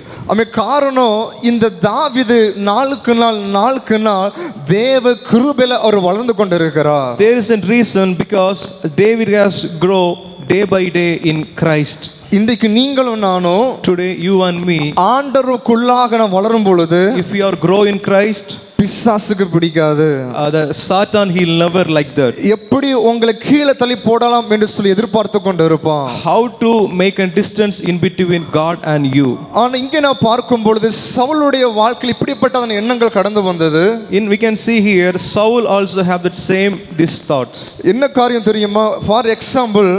காரணம் இந்த தாவீது நாளுக்கு நாள் தேவ கிருபையில அவர் வளர்ந்து கொண்டிருக்கிறார். There is a reason, because David has grow day by day in Christ. இன்றைக்கு நீங்களும் நானும், Today you and me, ஆண்டவருக்குள்ளாக நாம் வளரும் பொழுது, if we are grow in Christ, பிசாசுக்கு பிடிக்காது. the Satan, he'll never like that. எப்படி உங்களை கீழே தள்ளி போடலாம் என்று சொல்லி எதிர்பார்த்து கொண்டு இருப்பான். How to make a distance in between God and you. ஆனா இங்கே நான் பார்க்கும் பொழுது சவுலுடைய வாழ்க்கையில் இப்படிப்பட்ட எண்ணங்கள் கடந்து வந்தது. We can see here Saul also have that same these thoughts. என்ன காரியம் தெரியுமா? ஃபார் எக்ஸாம்பிள்,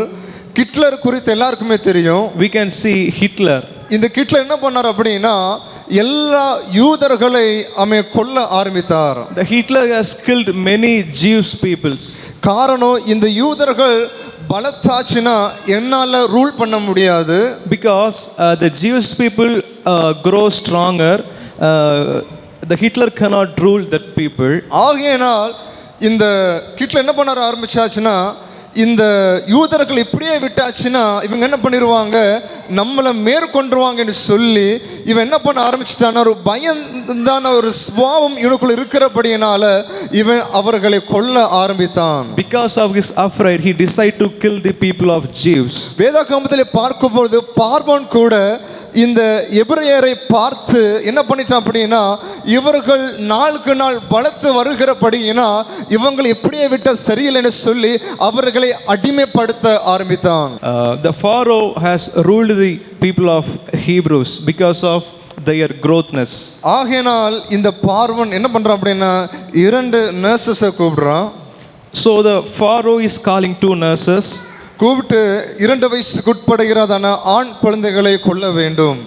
ஹிட்லர் குறித்து எல்லாருக்குமே தெரியும். We can see Hitler. இந்த ஹிட்லர் என்ன பண்ணார் அப்படின்னா, எல்லா யூதர்களை கொல்ல ஆரம்பித்தார். The Hitler has killed many Jewish peoples. காரணம், இந்த யூதர்கள் பலத்தாச்சுனா என்னால ரூல் பண்ண முடியாது. Because the Jewish people grow stronger, the Hitler cannot rule that people. ஆகையினால் இந்த ஹிட்லர் என்ன பண்ண ஆரம்பிச்சாச்சுன்னா, இந்த யூதர்கள் இப்படியே விட்டாச்சுன்னா இவங்க என்ன பண்ணிடுவாங்க, நம்மளை மேற்கொண்டுருவாங்க என்று சொல்லி இவன் என்ன பண்ண ஆரம்பிச்சிட்டான்னா, ஒரு பயந்தான ஒரு சுபாவம் இவனுக்குள்ள இருக்கிறபடியினால இவன் அவர்களை கொல்ல ஆரம்பித்தான். Because of his afraid, he decided to kill the people of Jews. வேதாகமத்திலே பார்க்கும்போது பார்வோன் கூட இந்த எபிரேயரை பார்த்து என்ன பண்ணிட்டான் அப்படின்னா, இவர்கள் நாளுக்கு நாள் பலத்து வருகிறபடினா இவங்களை எப்படியே விட்ட சரியில்லைன்னு சொல்லி அவர்களை அடிமைப்படுத்த ஆரம்பித்தான். The Pharaoh has ruled the people of Hebrews because of their growthness. ஆகையினால் இந்த பார்வோன் என்ன பண்றான் அப்படின்னா, இரண்டு நர்சஸை கூப்பிடுறான். So the Pharaoh is calling two nurses. கூப்பிட்டு 2 வயசுக்கு உட்படுகிறதான ஆண் குழந்தைகளை கொல்ல வேண்டும்.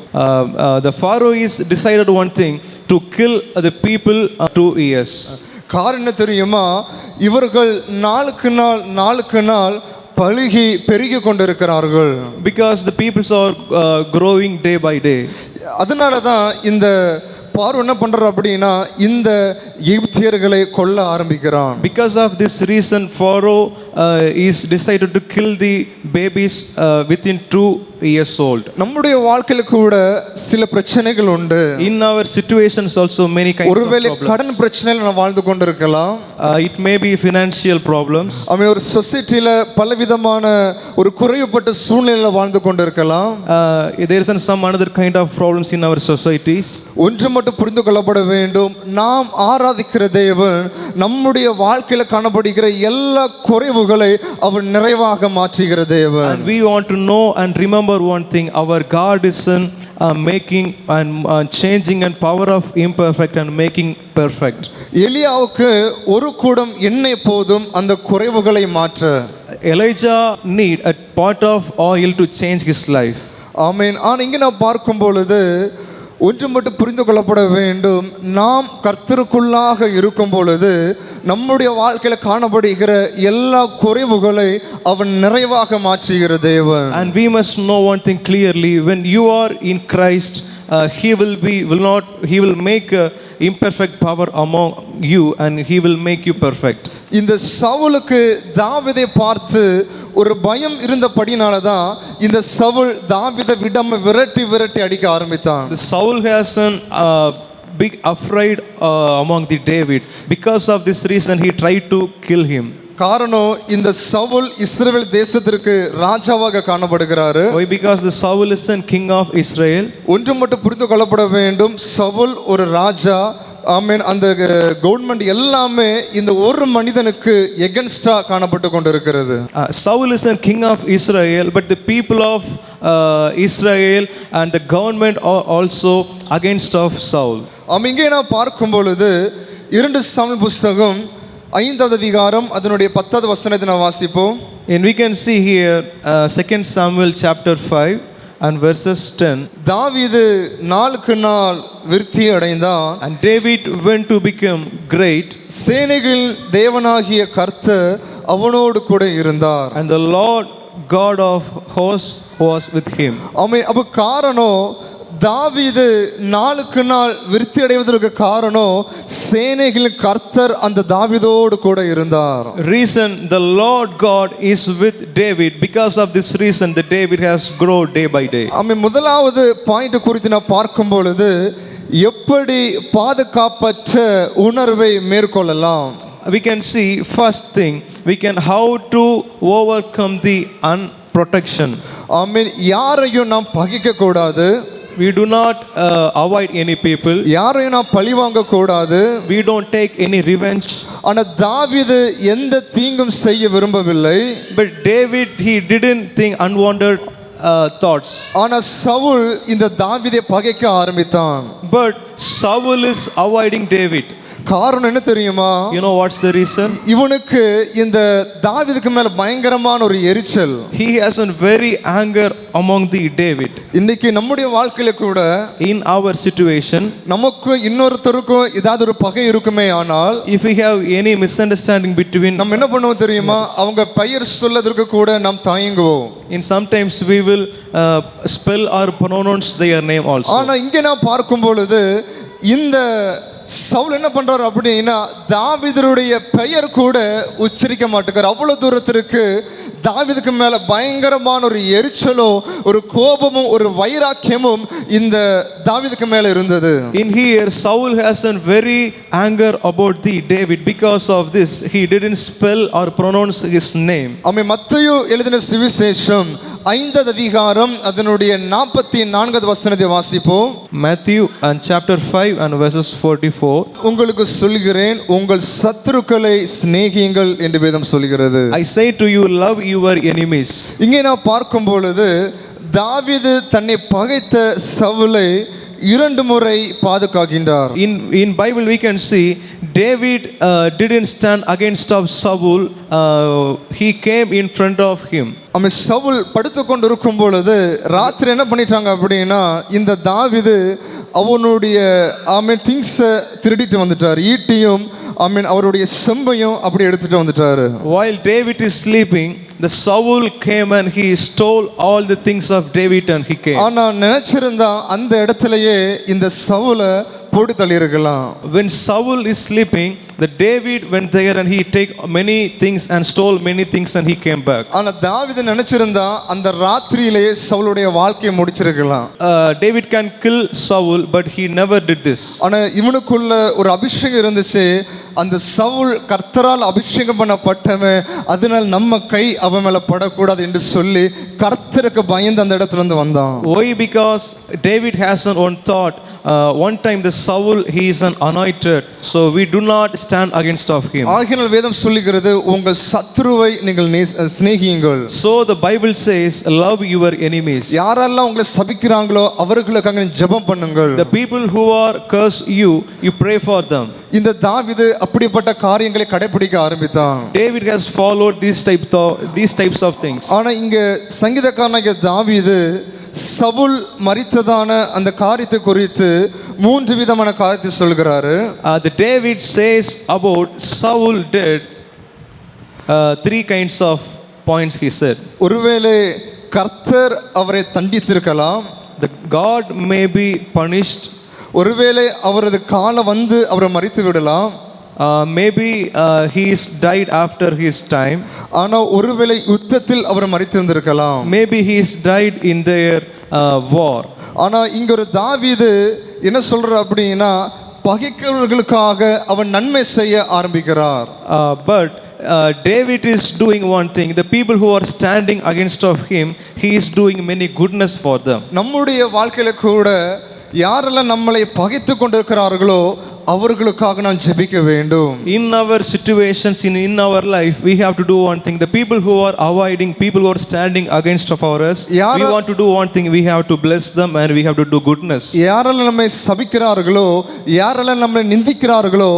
The Pharaoh is decided one thing, to kill the people 2 years. காரணம் தெரியுமா, இவர்கள் நாளுக்கு நாள் பலுகி பெருகி கொண்டிருக்கிறார்கள். Because the peoples are growing day by day. அதனால தான் இந்த பார்வோன் என்ன பண்றார் அப்படின்னா, இந்த எகிப்தியர்களை கொல்ல ஆரம்பிக்கிறான். Because of this reason, Pharaoh is decided to kill the babies within 2 years old. நம்முடைய வாழ்க்கையில கூட சில பிரச்சனைகள் உண்டு. In our situations also many kinds of ஒருவேளை problems. கடன் பிரச்சனையில நாம் வாழ்ந்து கொண்டிருக்கலாம். It may be financial problems. ஒரு சொசைட்டில பலவிதமான ஒரு குறைவுபட்ட சூழ்நிலையில வாழ்ந்து கொண்டிருக்கலாம். There is some another kind of problems in our societies. ஒன்று மட்டும் புரிந்து கொள்ளப்பட வேண்டும், நாம் ஆராதிக்கிற தேவன் நம்முடைய வாழ்க்கையில காணப்படுகிற எல்லா குறைவுகளை அவர் நிறைவாக மாற்றுகிற தேவன். And we want to know and remember one thing, our God is in making and changing and power of imperfect and making perfect. எலியாவுக்கு ஒரு குடம் எண்ணெய் போதும் அந்த குறைவுகளை மாற்ற. Elijah need a pot of oil to change his life. ஆமென். ஆனால் இங்கே நான் பார்க்கும் பொழுது ஒன்று மட்டும் புரிந்து கொள்ளப்பட வேண்டும், நாம் கர்த்தருக்குள்ளாக இருக்கும் பொழுது நம்முடைய வாழ்க்கையில காணப்படுகிற எல்லா குறைவுகளை அவன் நிறைவாக மாற்றுகிற தேவன். And we must know one thing clearly, when you are in Christ, he will make imperfect power among you and he will make you perfect. இந்த சவுலுக்கு தாவீதை பார்த்து ஒரு பயம் இருந்தபடினால தான் இந்த சவுல் தாவீதை விடாம விரட்டி அடிக்க ஆரம்பித்தான். The Saul has an big afraid among the David. Because of this reason he tried to kill him. காரணம், இந்த சவுல் இஸ்ரவேல் தேசத்திற்கு ராஜாவாக காணப்படுகிறாரு. Why? Because the Saul is a king of Israel. ஒன்று மட்டும் புரிந்து கொள்ளப்பட வேண்டும், சவுல் ஒரு ராஜா. ஆமென். அந்த கவர்மெண்ட் எல்லாமே இந்த ஒரு மனிதனுக்கு எகென்ஸ்டா காணப்பட்டு கொண்டிருக்கிறது. Saul is a king of Israel, but the people of Israel and the government are also against of Saul. இங்கே நான் பார்க்கும் பொழுது 2 சாமுவேல் புத்தகம் 5வது அதிகாரம் அதனுடைய 10வது வசனத்தை நான் வாசிப்போம். And we can see here 2 Samuel chapter 5 and verses 10. தாவீது நாளுக்கு நாள் விருத்தி அடைந்தான். And David went to become great. சேனைகளின் தேவனாகிய கர்த்தர் அவனோடு கூட இருந்தார். And the Lord God of hosts was with him. அப்ப காரணம், தாவீது நாளுக்கு நாள் விருத்தி அடைவதற்கு காரணம் சேனைகளின் கர்த்தர் அந்த தாவீதோடு கூட இருந்தார். Reason, the Lord God is with David. Because of this reason the David has grown day by day. முதலாவது பாயிண்ட் குறித்து நான் பார்க்கும் பொழுது, எப்படி பாதுகாப்பற்ற உணர்வை மேற்கொள்ளலாம். We can see first thing, we can how to overcome the unprotection. யாரையும் நாம் பகைக்க கூடாது. We do not avoid any people. யாரையும் நாம் பழி வாங்க கூடாது. We don't take any revenge. ஆனா தாவீது எந்த தீங்கும் செய்ய விரும்பவில்லை. But David, he didn't think unwanted thoughts. ஆனா சவுல் இந்த தாவீதை பகைக்க ஆரம்பித்தான். But Saul is avoiding David. காரணம் என்ன தெரியுமா? You know what's the reason? இவனுக்கு இந்த தாவீதுக்கு மேல பயங்கரமான ஒரு எரிச்சல். He has a very anger among the David. இன்னைக்கு நம்முடைய வாழ்க்கையில கூட In our situation, நமக்கு இன்னொருத்தருக்கும் ஏதாவது ஒரு பகை இருக்குமே, ஆனால் if we have any misunderstanding between, நம்ம என்ன பண்ணுவோம் தெரியுமா? அவங்க பெயர் சொல்லதற்கு கூட நாம் தயங்குவோம். in sometimes we will spell or pronounce their name also. ஆனா இங்க நான் பார்க்கும் பொழுது இந்த சவுல் என்ன பண்றாரு அப்படின்னா, தாவீதுடைய பெயர் கூட உச்சரிக்க மாட்டேங்கிறார். அவ்வளவு தூரத்திற்கு தாவீதுக்கு மேல பயங்கரமான ஒரு எரிச்சலும் ஒரு கோபமும் ஒரு வைராக்கியமும் இந்த தாவீதுக்கு மேல இருந்தது. In here Saul has a very anger about the David. Because of this he didn't spell or pronounce his name. மத்தேயு எழுதின சுவிசேஷம் 5வது அதிகாரம் அதனுடைய 44வது வசனத்தை வாசிப்போம். Matthew and chapter 5 and verses 44. உங்களுக்கு சொல்கிறேன், உங்கள் சத்துருக்களை சிநேகியுங்கள் என்று வேதம் சொல்கிறது. I say to you, love your enemies. இங்கே நான் பார்க்கும் பொழுது தாவீது தன்னை பகைத்த சவுலை 2 முறை பாதுகாக்கின்றார். In Bible we can see David didn't stand against of Saul. He came in front of him. Saul படுத்து கொண்டு இருக்கும் பொழுது ராத்திரி என்ன பண்ணிட்டாங்க அப்படின்னா, இந்த தாவீது அவனுடைய திங்ஸை திருடிட்டு வந்துட்டார். ஈட்டியும் அவருடைய செம்பையும் அப்படி எடுத்துட்டு வந்துட்டாரு. While David is sleeping, the Saul came and he stole all the things of David and he came. ஆனா நினைச்சிருந்தா அந்த இடத்திலேயே இந்த சவுலை போட்டு தள்ளி இருக்கலாம். When Saul is sleeping, that David went there and he take many things and stole many things and he came back. ஆனா தாவீது நினைச்சிருந்தா அந்த ராத்திரியிலே சவுலுடைய வாழ்க்கையை முடிச்சிருக்கலாம். David can kill Saul, but he never did this. ஆனா இவனுக்குள்ள ஒரு அபிஷேகம் இருந்துச்சு. அந்த சவுல் கர்த்தரால் அபிஷேகம் பண்ணப்பட்டவன், அதனால் நம்ம கை அவன் மேல படக்கூடாது என்று சொல்லி கர்த்தருக்கு பயந்து அந்த இடத்துல இருந்து வந்தான். Why? Because David has an own thought. One time the Saul, he is an anointed, so we do not stand against of him. ஆகினால் வேதம் சொல்லுகிறது உங்கள் சத்துருவை நீங்கள் சிநேகியுங்கள். So the Bible says love your enemies. யாரெல்லாம் உங்களை சபிக்கிறாங்களோ அவர்களுக்காக ஜெபம் பண்ணுங்கள். The people who are curse you, you pray for them. இந்த தாவீது அப்படிப்பட்ட காரியங்களை கடைபிடிக்க ஆரம்பித்தான். David has followed these types of things. ஆனா இங்க சங்கீதக்காரனாகிய தாவீது சவுல் மரித்ததான அந்த காரியத்தை குறித்து 3 விதமான காரியத்தை சொல்கிறாரு. The David says about Saul did 3 kinds of points he said. ஒருவேளை கர்த்தர் அவரை தண்டித்திருக்கலாம். The God may be punished. ஒருவேளை அவரது காலம் வந்து அவரை மரித்து விடலாம். Maybe he is died after his time. ஆனா ஒருவேளை யுத்தத்தில் அவர் மரித்திருந்திருக்கலாம். Maybe he is died in their war. ஆனா இங்க ஒரு தாவீது என்ன சொல்ற அப்படின்னா பகைக்கிறவர்களுக்காக அவன் நன்மை செய்ய ஆரம்பிக்கிறார். But David is doing one thing. The people who are standing against of him, he is doing many goodness for them. நம்முடைய வாழ்க்கையில கூட யாரெல்லாம் நம்மளை பகைத்து கொண்டிருக்கிறார்களோ அவர்களுக்காக நாம் ஜெபிக்க வேண்டும். In our situations, in our life, we have to do one thing. The people who are avoiding, people who are standing against of us, we want to do one thing. We have to bless them and we have to do goodness. யாரெல்லாம் நம்மை சபிக்கிறார்களோ, யாரெல்லாம் நம்மை நிந்திக்கிறார்களோ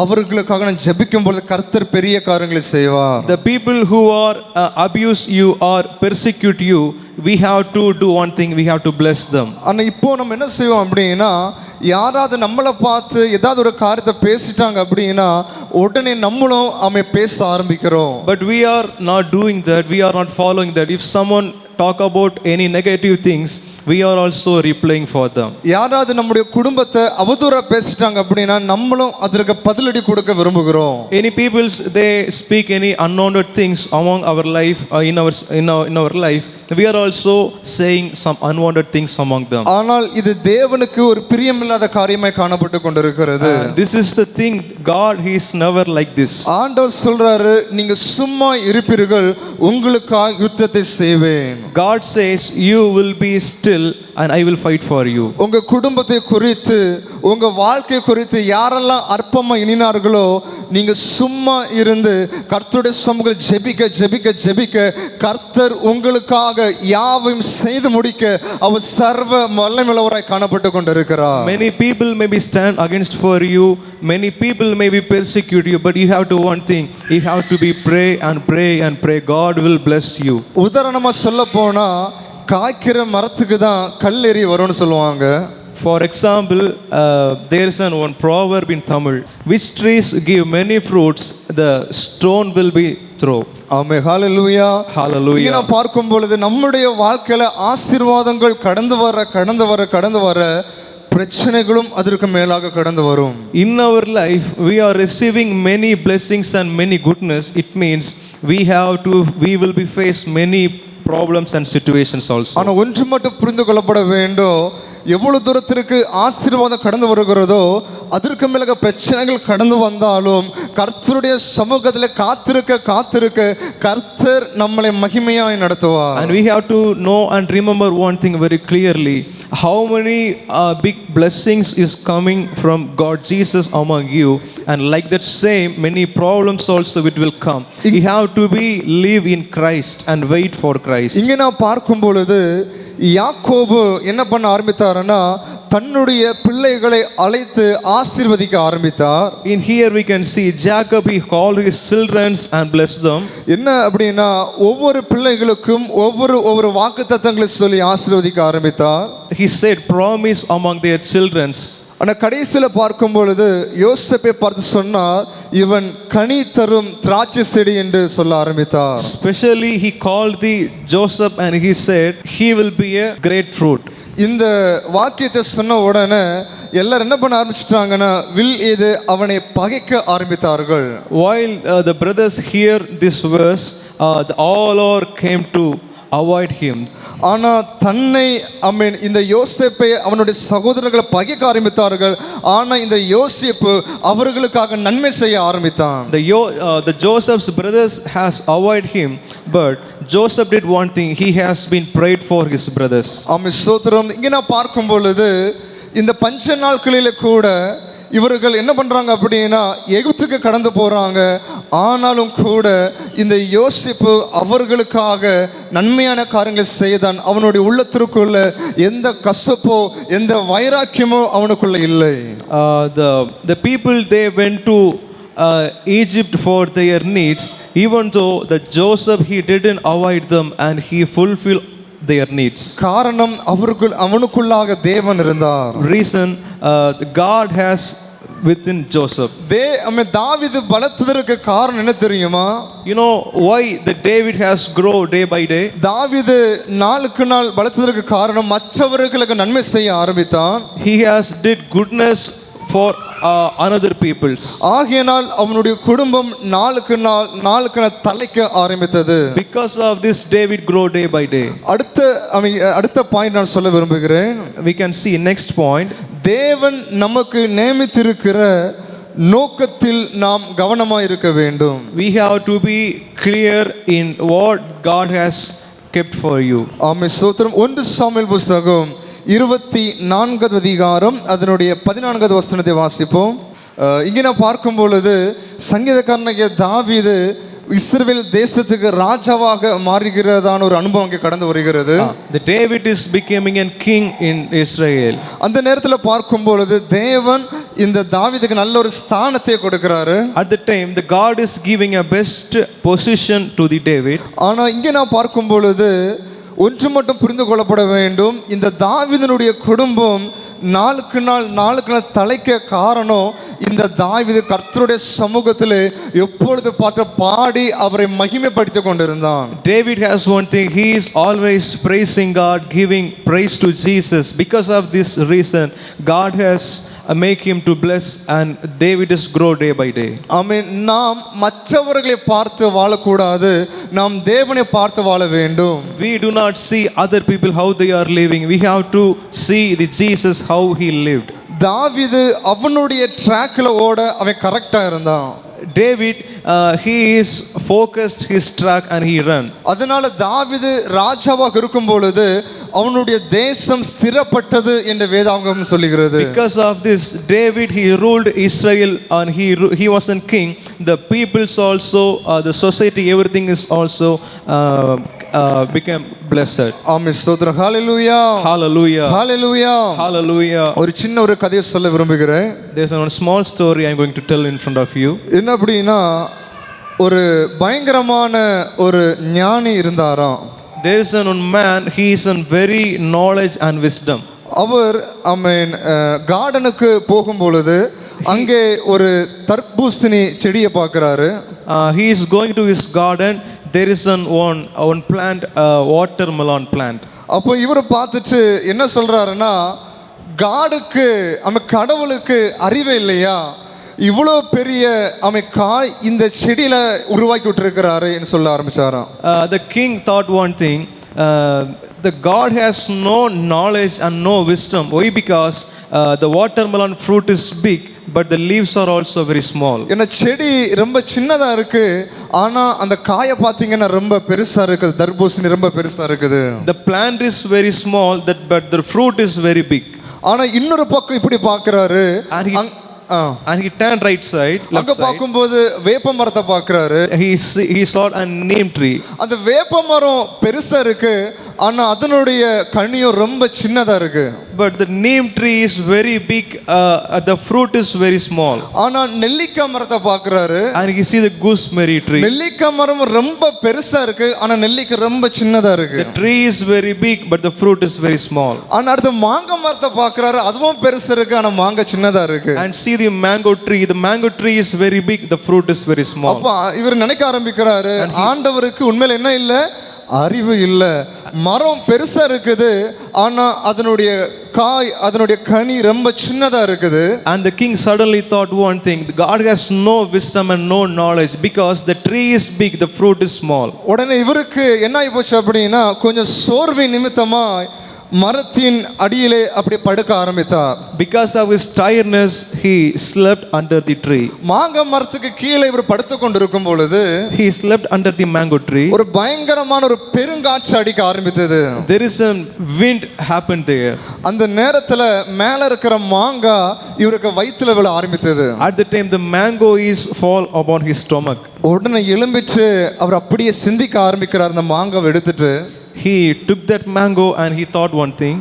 அவர்களுக்காக நாம் ஜெபிக்கும் பொழுது கர்த்தர் பெரிய காரியங்களை செய்வார். The people who are abuse you or persecute you, we have to do one thing. We have to bless them. ஆனா இப்போ நம்ம என்ன செய்வோம் அப்படின்னா, யாராவது நம்மளை பார்த்து ஏதாவது ஒரு காரியத்தை பேசிட்டாங்க அப்படின்னா உடனே நம்மளும் அவன் பேச ஆரம்பிக்கிறோம். But we are not doing that. We are not following that. If someone talk about any negative things, we are also replying for them. யாராவது நம்முடைய குடும்பத்தை அவதூறா பேசிட்டாங்க அப்படின்னா நம்மளும் அதற்கு பதிலடி கொடுக்க விரும்புகிறோம். Any peoples, they speak any unwanted things among our life, in our life, we are also saying some unwanted things among them. ஆனால் இது தேவனுக்கு ஒரு பிரியமில்லாத காரியமாய் காணப்பட்டு கொண்டிருக்கிறது. This is the thing. God, he is never like this. ஆண்டவர் சொல்றாரு, நீங்க சும்மா இருப்பீர்கள், உங்களுக்காக யுத்தத்தை செய்வேன். God says you will be still and I will fight for you. உங்க குடும்பத்தை குறித்து, உங்க வாழ்க்கை குறித்து யாரெல்லாம் அற்பமா எண்ணினார்களோ நீங்க சும்மா இருந்து கர்த்தருடைய சமூகத்தில் ஜெபிக்க ஜெபிக்க ஜெபிக்க கர்த்தர் உங்களுக்காக யாவையும் செய்து முடிக்க அவர் சர்வ வல்லமையுள்ளவராய் காணப்பட்டு கொண்டிருக்கிறார். Many people may be stand against for you, many people may be persecute you, but you have to one thing, you have to be pray and pray and pray. God will bless you. உதாரணமா சொல்ல போனா காய்க்கிற மரத்துக்கு தான் கல்லெறி வரும்னு சொல்லுவாங்க. For example, there is one proverb in Tamil, which trees give many fruits, the stone will be thrown. Amen, hallelujah, hallelujah. இங்க நான் பார்க்கும் பொழுது நம்முடைய வாழ்க்கையில ஆசீர்வாதங்கள் கடந்து வர பிரச்சனைகளும் அதற்கு மேலாக கடந்து வரும். In our life we are receiving many blessings and many goodness. It means we will be face many problems and situations also. ஆனா ஒன்று மட்டும் புரிந்து கொள்ளப்பட வேண்டும், எவ்வளவு தூரத்திற்கு ஆசீர்வாதம் கடந்து வருகிறதோ அதற்கு மேலாக பிரச்சனைகள் கடந்து வந்தாலும் கர்த்தருடைய சமூகத்தில் காத்திருக்க கர்த்தர் நம்மளை மகிமையாய் நடத்துவார். And we have to know and remember one thing very clearly, how many big blessings is coming from God Jesus among you, and like that same many problems also it will come. You have to live in Christ and wait for Christ. இங்கே நான் பார்க்கும் பொழுது யாக்கோபு என்ன பண்ண ஆரம்பித்தார்னா தன்னுடைய பிள்ளைகளை அழைத்து ஆசீர்வதிக்க ஆரம்பித்தார். In here we can see Jacob, he called his children and blessed them. என்ன அப்படின்னா ஒவ்வொரு பிள்ளைகளுக்கும் ஒவ்வொரு வாக்குத்தத்தங்களை சொல்லி ஆசீர்வதிக்க ஆரம்பித்தார். He said promise among their children. ஆனா கடைசியில பார்க்கும் பொழுது யோசேப்பை பார்த்து சொன்னார், இவன் கனி தரும் திராட்சை செடி என்று சொல்ல ஆரம்பித்தார். Especially he called the Joseph and he said he will be a great fruit. இந்த வாக்கியத்தை சொன்ன உடனே எல்லாரும் என்ன பண்ண ஆரம்பிச்சிட்டாங்கன்னா வில் எய்து அவனை பகைக்க ஆரம்பித்தார்கள். While the brothers hear this verse, all are came to avoid him. ஆனா தன்னை இந்த யோசேப்பை அவனுடைய சகோதரர்களை பகைக்க ஆரம்பித்தார்கள். ஆனா இந்த யோசேப்பு அவர்களுக்காக நன்மை செய்ய ஆரம்பித்தான். The Joseph's brothers has avoid him, but Joseph did one thing. He has been prayed for his brothers. ஆமென் ஸ்தோத்திரம். இங்க நான் பார்க்கும் பொழுது இந்த பஞ்ச நாட்களிலே கூட இவர்கள் என்ன பண்றாங்க அப்படின்னா எகிப்துக்கு கடந்து போறாங்க. ஆனாலும் கூட இந்த யோசேப்பு அவர்களுக்காக நன்மையான காரியங்களை செய்தான். அவனுடைய உள்ளத்திற்குள்ள எந்த கசப்போ எந்த வைராக்கியமோ அவனுக்குள்ள இல்லை. The people they went to Egypt for their needs, even though the Joseph he didn't avoid them and he fulfilled their needs. காரணம் அவனுக்குள்ளாக தேவன் இருந்தார். Reason God has within Joseph. தாவீது பலத்ததற்கு காரணம் என்ன தெரியுமா? You know why the David has grow day by day? தாவீது நாளுக்கு நாள் பலத்ததற்கு காரணம் மற்றவர்களுக்கு நன்மை செய்ய ஆரம்பித்தான். He has did goodness for another peoples. ஆகையால் அவனுடைய குடும்பம் நாளுக்கு நாள் தலைக்க ஆரம்பித்தது. Because of this David grow day by day. அடுத்த பாயிண்ட் நான் சொல்ல விரும்புகிறேன். We can see next point. தேவன் நமக்கு நியமித்திருக்கிற நோக்கத்தில் நாம் கவனமாக இருக்க வேண்டும். We have to be clear in what God has kept for you. ஆமென் ஸ்தோத்திரம். 1 சாமுவேல் புத்தகம் 24வது அதிகாரம் அதனுடைய 14வது வசனத்தை வாசிப்போம். இங்கே நான் பார்க்கும் பொழுது சங்கீதக்காரனாகிய தாவீது இஸ்ரவேல் தேசத்துக்கு ராஜாவாக மாறுகிறதான ஒரு அனுபவம் அங்கே கடந்து வருகிறது. The David is becoming a king in Israel. அந்த நேரத்தில் பார்க்கும் பொழுது தேவன் இந்த தாவீதுக்கு நல்ல ஒரு ஸ்தானத்தை கொடுக்கிறாரு. At the time the God is giving a best position to the David. ஆனா இங்கே நான் பார்க்கும் பொழுது ஒன்று மட்டும் புரிந்து கொள்ளப்பட வேண்டும். இந்த தாவீதினுடைய குடும்பம் நாளுக்கு நாள் தலைக்க காரணம் இந்த தாவீது கர்த்தருடைய சமூகத்தில் எப்பொழுது பார்த்து பாடி அவரை மகிமைப்படுத்திக் கொண்டிருந்தான். David has one thing, he is always praising God, giving praise to Jesus. Because of this reason God has make him to bless and David is grow day by day. ஆமென். நாம் மற்றவர்களை பார்த்து வாழக்கூடாது, நாம் தேவனை பார்த்து வாழ வேண்டும். We do not see other people how they are living, we have to see the Jesus how he lived. தாவீது அவனுடைய ட்ராக்ல ஓட அவன் கரெக்டா இருந்தான். David he is focused his track and he run. அதனால தாவீது ராஜாவாக இருக்கும் பொழுது அவனுடைய தேசம் ஸ்திரப்பட்டது என்று வேதாகமம் சொல்லுகிறது. Because of this David he ruled Israel and he was a king. The peoples also the society everything is also became blessed. ஆமென் ஸ்தோத்திரம். ஹalleluya Hallelujah. Hallelujah. Hallelujah. ஒரு சின்ன ஒரு கதையை சொல்ல விரும்புகிறேன். There's one small story I'm going to tell in front of you. என்ன அப்படினா ஒரு பயங்கரமான ஒரு ஞானி இருந்தாராம். There is one man, he is a very knowledge and wisdom. அவர் கார்டனுக்கு போகும் பொழுது அங்கே ஒரு தர்பூசணி செடியை பார்க்கிறாரு. He is going to his garden. There is one plant, watermelon plant. அப்போ இவரை பார்த்துட்டு என்ன சொல்றாருன்னா, காடுக்கு கடவுளுக்கு அறிவே இல்லையா, இவ்வளோ பெரிய காய் இந்த செடியில உருவாக்கி விட்டுருக்கிறாரு என்று சொல்ல ஆரம்பிச்சாராம். The king thought one thing, the God has no knowledge and no wisdom. Why? Because the watermelon fruit is big but the leaves are also very small. என்ன செடி ரொம்ப சின்னதா இருக்கு, ஆனா அந்த காயை பாத்தீங்கன்னா ரொம்ப பெருசா இருக்குது. தர்பூசணி ரொம்ப பெருசா இருக்குது. The plant is very small but the fruit is very big. ஆனா இன்னொரு பக்கம் இப்படி பார்க்கறாரு. And he turned right side. அங்க பாக்கும்போது வேப்ப மரத்தை பார்க்கறாரு. He saw a neem tree. அந்த வேப்ப மரம் பெருசா இருக்கு, ஆனா அதனுடைய கனியும் ரொம்ப சின்னதா இருக்கு. But the neem tree is very big, the fruit is very small. ஆனா நெல்லிக்காய் மரத்தை பார்க்கறாரு. And he see the gooseberry tree. நெல்லிக்காய் மரம் ரொம்ப பெருசா இருக்கு, ஆனா நெல்லிக்காய் ரொம்ப சின்னதா இருக்கு. The tree is very big but the fruit is very small. ஆனா அடுத்து மாங்காய் மரத்தை பார்க்கறாரு. அதுவும் பெருசா இருக்கு, ஆனா மாங்காய் சின்னதா இருக்கு. And see the mango tree is very big, the fruit is very small. அப்ப இவர் நினைக்க ஆரம்பிக்கிறாரு, ஆண்டவருக்கு உண்மையில என்ன இல்ல, அறிவு இல்ல. மரம் பெருசா இருக்குது, ஆனா அதனுடைய காய் அதனுடைய கனி ரொம்ப சின்னதா இருக்குது. And the king suddenly thought one thing: God has no wisdom and no knowledge, because the tree is big, the fruit is small. உடனே இவருக்கு என்ன ஆகி போச்சு அப்படின்னா, கொஞ்சம் சோர்வின் நிமித்தமா மரத்தின் அடியிலே அப்படி படுக்க ஆரம்பித்தார். Because of his tiredness, he slept under the tree. மாங்காய் மரத்துக்கு கீழே இவர் படுத்து கொண்டிருக்கும் பொழுது He slept under the mango tree. ஒரு பயங்கரமான ஒரு பெருங்காற்று அடிக்க ஆரம்பித்தது. There is a wind happened there. அந்த நேரத்துல மேல இருக்கிற மாங்காய் இவருக்கு வயித்துல விழ ஆரம்பித்தது. At the time, the mango is fall upon his stomach. உடனே எழும்பிச்சு அவர் அப்படியே சிந்திக்க ஆரம்பிக்கிறார். அந்த மாங்காவை எடுத்துட்டு He took that mango and he thought one thing: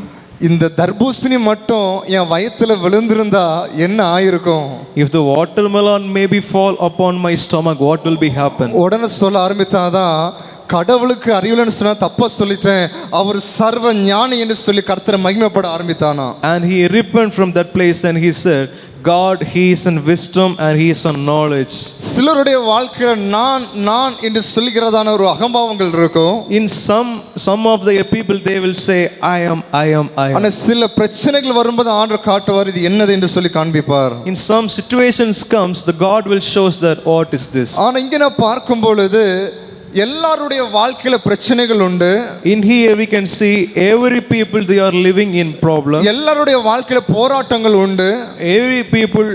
இந்த தர்பூசணி மட்டும் என் வயித்துல விழுந்திருந்தா என்ன ஆயிருக்கும்? if the watermelon maybe fall upon my stomach, what will be happen? உடனே சொல்ல ஆரம்பித்தாதான், கடவுளுக்கு அறிவில்லைன்னு சொன்னா தப்பா சொல்லிட்டேன், அவர் சர்வ ஞானி என்று சொல்லி கர்த்தரை மகிமைப்பட ஆரம்பித்தானா. And he repented from that place and he said, God, he is in wisdom and he is in knowledge. சிலருடைய வாழ்க்கையில நான் என்று சொல்கிறதான ஒரு அகம்பாவங்கள் இருக்கும். In some of the people, they will say, I am. ஆனா சில பிரச்சனைகள் வரும்போது ஆண்டவர் காட்டுவார், இது என்னது என்று சொல்லி காண்பிப்பார். In some situations comes, the God will show us that what is this. ஆனா இங்க நான் பார்க்கும் பொழுது எல்லாருடைய வாழ்க்கையில பிரச்சனைகள் உண்டு. In here we can see every people, they are living in problems. எல்லாருடைய வாழ்க்கையில போராட்டங்கள் உண்டு. Every people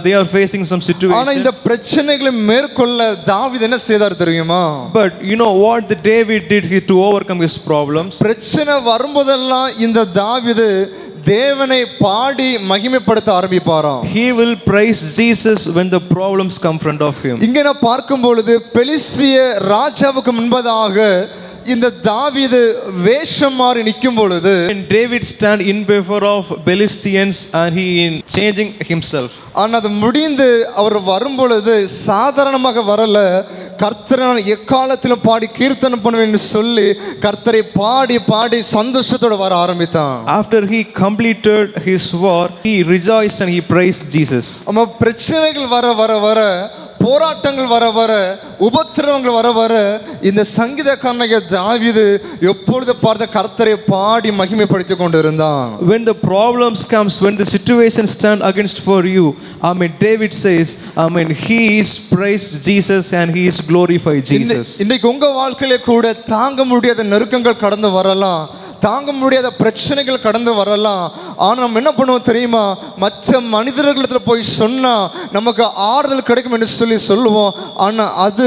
they are facing some situations. ஆனா இந்த பிரச்சனைகளை மேற்கொள்ள தாவீது என்ன செய்தார் தெரியுமா? But you know what the David did to overcome his problems? பிரச்சனை வரும்போதெல்லாம் இந்த தாவீது தேவனை பாடி மகிமைப்படுத்த ஆரம்பிப்பாராம். He will praise Jesus when the problems come in front of him. இங்க நான் பார்க்கும் பொழுது பெலிஸ்திய ராஜாவுக்கு முன்பதாக இந்த தாவீது வேஷம் மாறி நிற்கும் பொழுது, When David stand in before of Philistines and he in changing himself. ஆனால் அது முடிந்து அவர் வரும் பொழுது சாதாரணமாக வரல, கர்த்தரை எக்காலத்திலும் பாடி கீர்த்தனம் பண்ணுவேன்னு சொல்லி கர்த்தரை பாடி பாடி சந்தோஷத்தோட வர ஆரம்பித்தான். After he completed his war, he rejoiced and he praised Jesus. நம்ம பிரச்சனைகள் வர வர வர, போராட்டங்கள் வர வர, உபத்திரவங்கள் வர வர, இந்த சங்கீதக்காரனாகிய தாவீது எப்பொழுது பார்த்த கர்த்தரை பாடி மகிமைப்படுத்தி கொண்டிருந்தான். When the problems comes, when the situation stand against for you, David says, he is praised Jesus and he is glorified Jesus. இன்னைக்கு உங்க வாழ்க்கையில கூட தாங்க முடியாத நெருக்கங்கள் கடந்து வரலாம், தாங்க முடியாத பிரச்சனைகள் கடந்து வரலாம். ஆனால் நம்ம என்ன பண்ணுவோம் தெரியுமா? மற்ற மனிதர்களிடத்துல போய் சொன்னா நமக்கு ஆறுதல் கிடைக்கும் என்று சொல்லி சொல்லுவோம். ஆனால் அது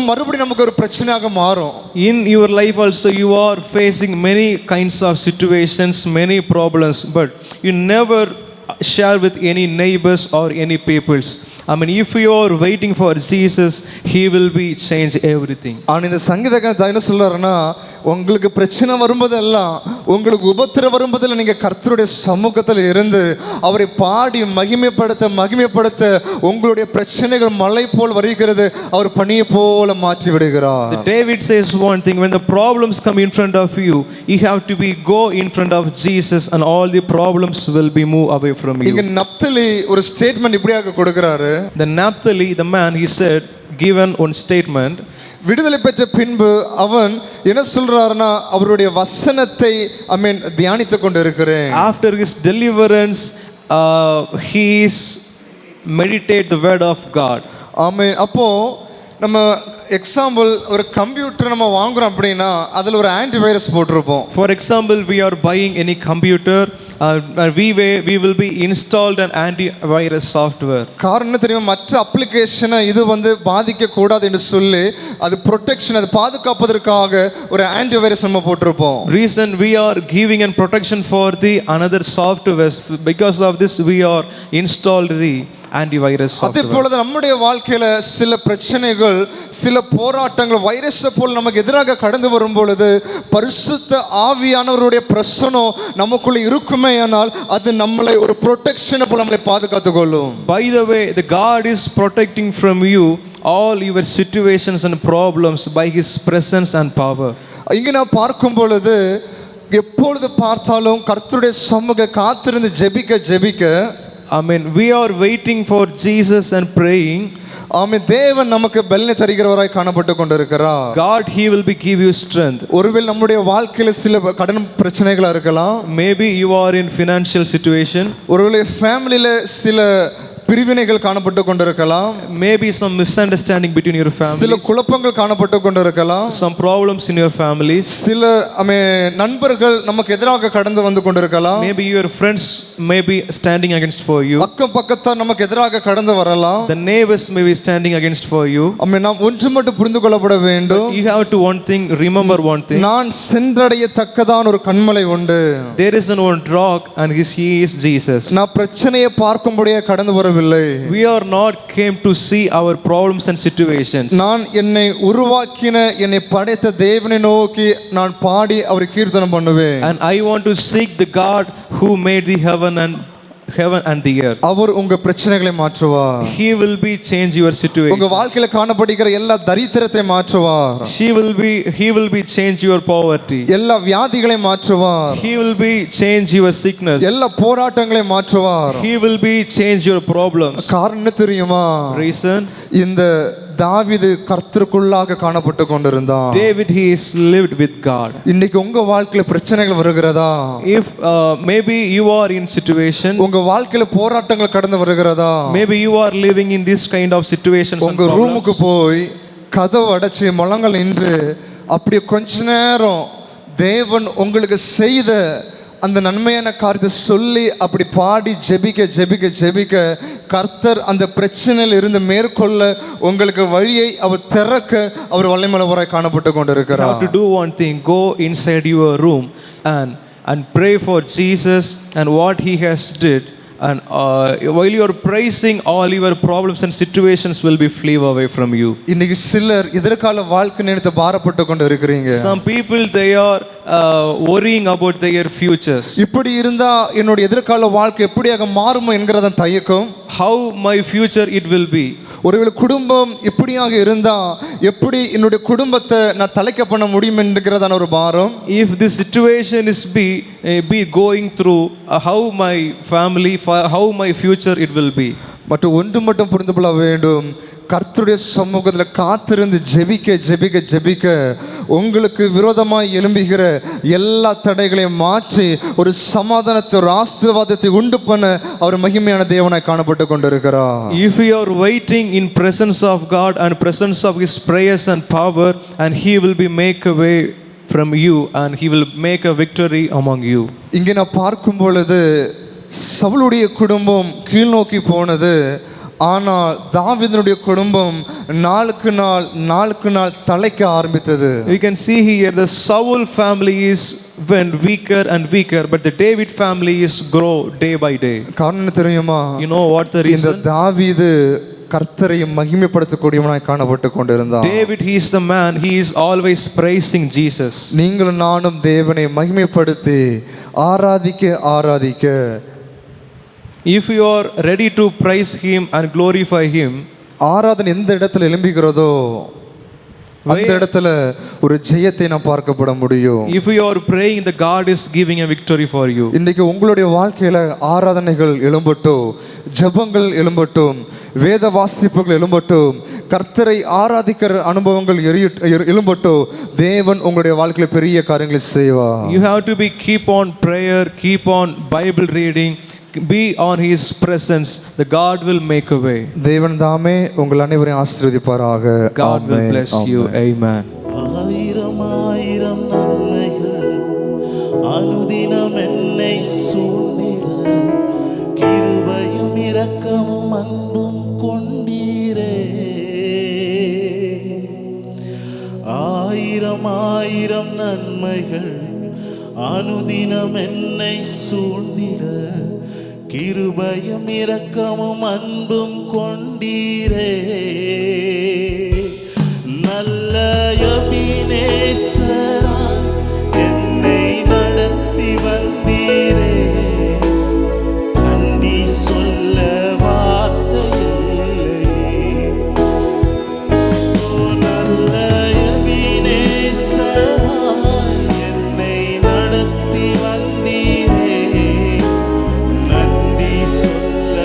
மறுபடியும் நமக்கு ஒரு பிரச்சனையாக மாறும். In your life also you are facing many kinds of situations, many problems, but you never share with any neighbors or any peoples. If you are waiting for Jesus, he will be change everything. ஆனால் இந்த சங்கீதக்காரன் என்ன சொல்றாருன்னா, உங்களுக்கு பிரச்சனை வரும்போதெல்லாம், உங்களுக்கு உபத்திரம் வரும்போதெல்லாம் நீங்க கர்த்தருடைய சமூகத்தில் இருந்து அவரை பாடி மகிமைப்படுத்த உங்களுடைய பிரச்சனைகள் மலை போல் வருகிறது, அவர் பனியை போல மாற்றி விடுகிறார். David says one thing: when the problems come in front of you, you have to go in front of Jesus and all the problems will be moved away from you. இங்க நப்தலி ஒரு ஸ்டேட்மென்ட் இப்படியாக கொடுக்கிறாரு. The Naphtali, the man, he said, given one statement. விடுதலை பெற்ற பின்பு அவன் என்ன சொல்றாருன்னா, அவருடைய வசனத்தை தியானித்து கொண்டு இருக்கிறேன். After his deliverance, he is meditate the word of God. ஆமென். அப்போ நம்ம எக்ஸாம்பிள் ஒரு கம்ப்யூட்டர் நம்ம வாங்குறோம் அப்படின்னா அதில் ஒரு ஆன்டிவைரஸ் போட்டிருப்போம். For example, we are buying any computer, we will be installed an antivirus software. காரணம் என்ன தெரியுமா? மற்ற அப்ளிகேஷனை இது பாதிக்க கூடாது என்று சொல்லி அது ப்ரொடெக்ஷன், அது பாதுகாப்பதற்காக ஒரு ஆன்டிவைரஸ் நம்ம போட்டிருப்போம். Reason we are giving an protection for the another software, because of this we are installed the antivirus software. அதே போல நம்முடைய வாழ்க்கையில சில பிரச்சனைகள், சில போராட்டங்கள் வைரஸ் போல் நமக்கு எதிராக கடந்து வரும் பொழுது பரிசுத்த ஆவியானவருடைய பிரசன்னம் நமக்குள்ள இருக்குமேயானால் அது நம்மளை ஒரு ப்ரொடெக்ஷன் போல நம்மளை பாதுகாத்துக் கொள்ளும். By the way, the God is protecting from you all your situations and problems by his presence and power. இங்க நான் பார்க்கும் பொழுது எப்பொழுது பார்த்தாலும் கர்த்தருடைய சமூக காத்திருந்து ஜெபிக்க we are waiting for Jesus and praying. ஆமே, தேவன் நமக்கு பலனை தருகிறவராய் காணப்பட்டு கொண்டிருக்கிறார். God, He will give you strength. ஒருவேளை நம்முடைய வாழ்க்கையில சில கடன் பிரச்சனைகளா இருக்கலாம். Maybe you are in financial situation. ஒருவேளை ஃபேமிலில சில பிரிவினைகள் காணப்பட்டு கொண்டிருக்கலாம். Maybe some misunderstanding between your family. சில குழப்பங்கள் காணப்பட்டு கொண்டிருக்கலாம். Some problems in your families. சில நண்பர்கள் நமக்கு எதிராக கடந்து வந்து கொண்டிருக்கலாம். Maybe your friends may be standing against for you. அக்கம் பக்கத்தார் நமக்கு எதிராக கடந்து வரலாம். The neighbors may be standing against for you. நாம் ஒன்று மட்டும் புரிந்து கொள்ளப்பட வேண்டும். You have to remember one thing. நான் சென்றடையத்தக்கதான ஒரு கண்மலை உண்டு. There is one rock and He is Jesus. நான் பிரச்சனையை பார்க்கும்படியே கடந்து வர we are not came to see our problems and situations. நான் என்னை உருவாக்கின என்னை படைத்த தேவனை நோக்கி நான் பாடி அவரை கீர்த்தனம் பண்ணுவேன். And I want to seek the God who made the heaven and the earth. அவர் உங்க பிரச்சனைகளை மாற்றுவார். He will change your situation. உங்க வாழ்க்கையில காணப்படுகிற எல்லா தரித்திரத்தை மாற்றுவார். He will change your poverty. எல்லா வியாதிகளை மாற்றுவார். He will change your sickness. எல்லா போராட்டங்களை மாற்றுவார். He will change your problems. காரணம் தெரியுமா? Reason? இந்த தாவீது கர்த்தருக்குள்ளாக காணப்பட்டு கொண்டிருந்தான். David, he is lived with God. இன்னைக்கு உங்க வாழ்க்கையில பிரச்சனைகள் வருகிறதா? If maybe you are in situation, உங்க வாழ்க்கையில போராட்டங்கள் கடந்து வருகிறதா? Maybe you are living in this kind of situations. உங்க ரூமுக்கு போய் கதவு அடைச்சு முழங்கால் நின்று அப்படியே கொஞ்ச நேரம் தேவன் உங்களுக்கு செய்த அந்த நன்மையான காரியத்தை சொல்லி அப்படி பாடி ஜெபிக்க ஜெபிக்க ஜெபிக்க கர்த்தர் அந்த பிரச்சனையில் இருந்து மேற்கொள்ள உங்களுக்கு வழியை அவர் திறக்க அவர் வல்லமையுள்ளவராய் காணப்பட்டு கொண்டிருக்கிறார். You have to do one thing. Go inside your room and pray for Jesus and what He has did. And while you are praising, all your problems and situations will be flee away from you. இன்னைக்கு சிலர் எதிர்கால வாழ்க்கை நினைத்து பாரப்பட்டு கொண்டு இருக்கிறீங்க. Some people, they are worrying about their futures. இப்படி இருந்தா என்னோட எதிர்கால வாழ்க்கை எப்படியாக மாறுமோ என்கிறத தயக்கம். How my future it will be. ஒருவேளை குடும்பம் இப்படியாக இருந்தா எப்படி என்னுடைய குடும்பத்தை நான் தலைக்க பண்ண முடியும் என்கிறதான ஒரு பாரம். If this situation is be going through, how my family, how my future it will be. மற்றும் ஒன்று மட்டும் புரிந்து கொள்ள வேண்டும். கர்த்தருடைய சமூகத்தில் காத்திருந்து ஜெபிக்க ஜெபிக்க ஜெபிக்க உங்களுக்கு விரோதமாய் எழும்புகிற எல்லா தடைகளையும் மாற்றி ஒரு சமாதானத்தை ஒரு ஆசீர்வாதத்தை உண்டு பண்ண அவர் மகிமையான தேவனாய் காணப்பட்டு கொண்டிருக்கிறார். If you are waiting in presence of God and presence of His prayers and power, and He will make a way from you and He will make a victory among you. இங்கே நான் பார்க்கும் பொழுது சவுலுடைய குடும்பம் கீழ் நோக்கி போனது. ஆனால் தாவீதுடைய குடும்பம் நாளுக்கு நாள் தலைக்க ஆரம்பித்தது. We can see here the Saul family went weaker and weaker, but the David family is grow day by day. காரணம் தெரியுமா? You know what the reason? இந்த தாவீது கர்த்தரை மகிமைப்படுத்தக்கூடியவனாய் காணப்பட்டு கொண்டிருந்தான். David, he is the man, he is always praising Jesus. நீங்களும் நானும் தேவனை மகிமைப்படுத்தி ஆராதிக்க if you are ready to praise Him and glorify Him, ஆராதனை எந்த இடத்துல எழும்புகிறதோ அந்த இடத்துல ஒரு ஜெயத்தை நாம் பார்க்கப்பட முடியும். If you are praying, the God is giving a victory for you. இன்னைக்கு உங்களுடைய வாழ்க்கையில ஆராதனைகள் எழும்பட்டும், ஜெபங்கள் எழும்பட்டும், வேத வாசிப்புகள் எழும்பட்டும், கர்த்தரை ஆராதிக்கிற அனுபவங்கள் எழும்பட்டும். தேவன் உங்களுடைய வாழ்க்கையில பெரிய காரியங்களை செய்வார். You have to keep on prayer, keep on Bible reading, be on His presence. The God will make a way. தேவன் தாமே உங்கள் அனைவரையும் ஆசீர்வதிப்பாராக. God will bless you. Amen. ஆயிரம் ஆயிரம் நன்மைகள் அனுதினம் என்னை சூழ்ந்திட கிருபையும் இரக்கமும் அன்பும் கொண்டீரே. ஆயிரம் ஆயிரம் நன்மைகள் அனுதினம் என்னை சூழ்ந்திட கிருபையும் இரக்கமும் அன்பும் கொண்டீரே. நல்ல எபினேசராய் என்னை நடத்தி வந்தீரே. நன்றி சொல்ல வார்த்தை இல்லையே. நல்ல எபினேசராய் என்னை நடத்தி வந்தீரே. நன்றி சொல்ல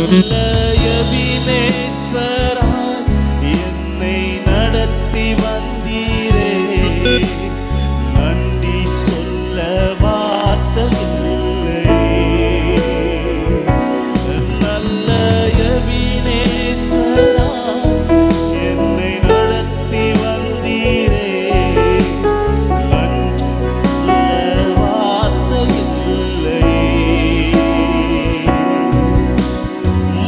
நல்ல எபினேசராய் என்னை நடத்தி வந்தீரே, நன்றி சொல்ல வார்த்தை இல்லையே. நல்ல எபினேசராய் என்னை நடத்தி வந்தீரே, நன்றி சொல்ல வார்த்தை இல்லையே.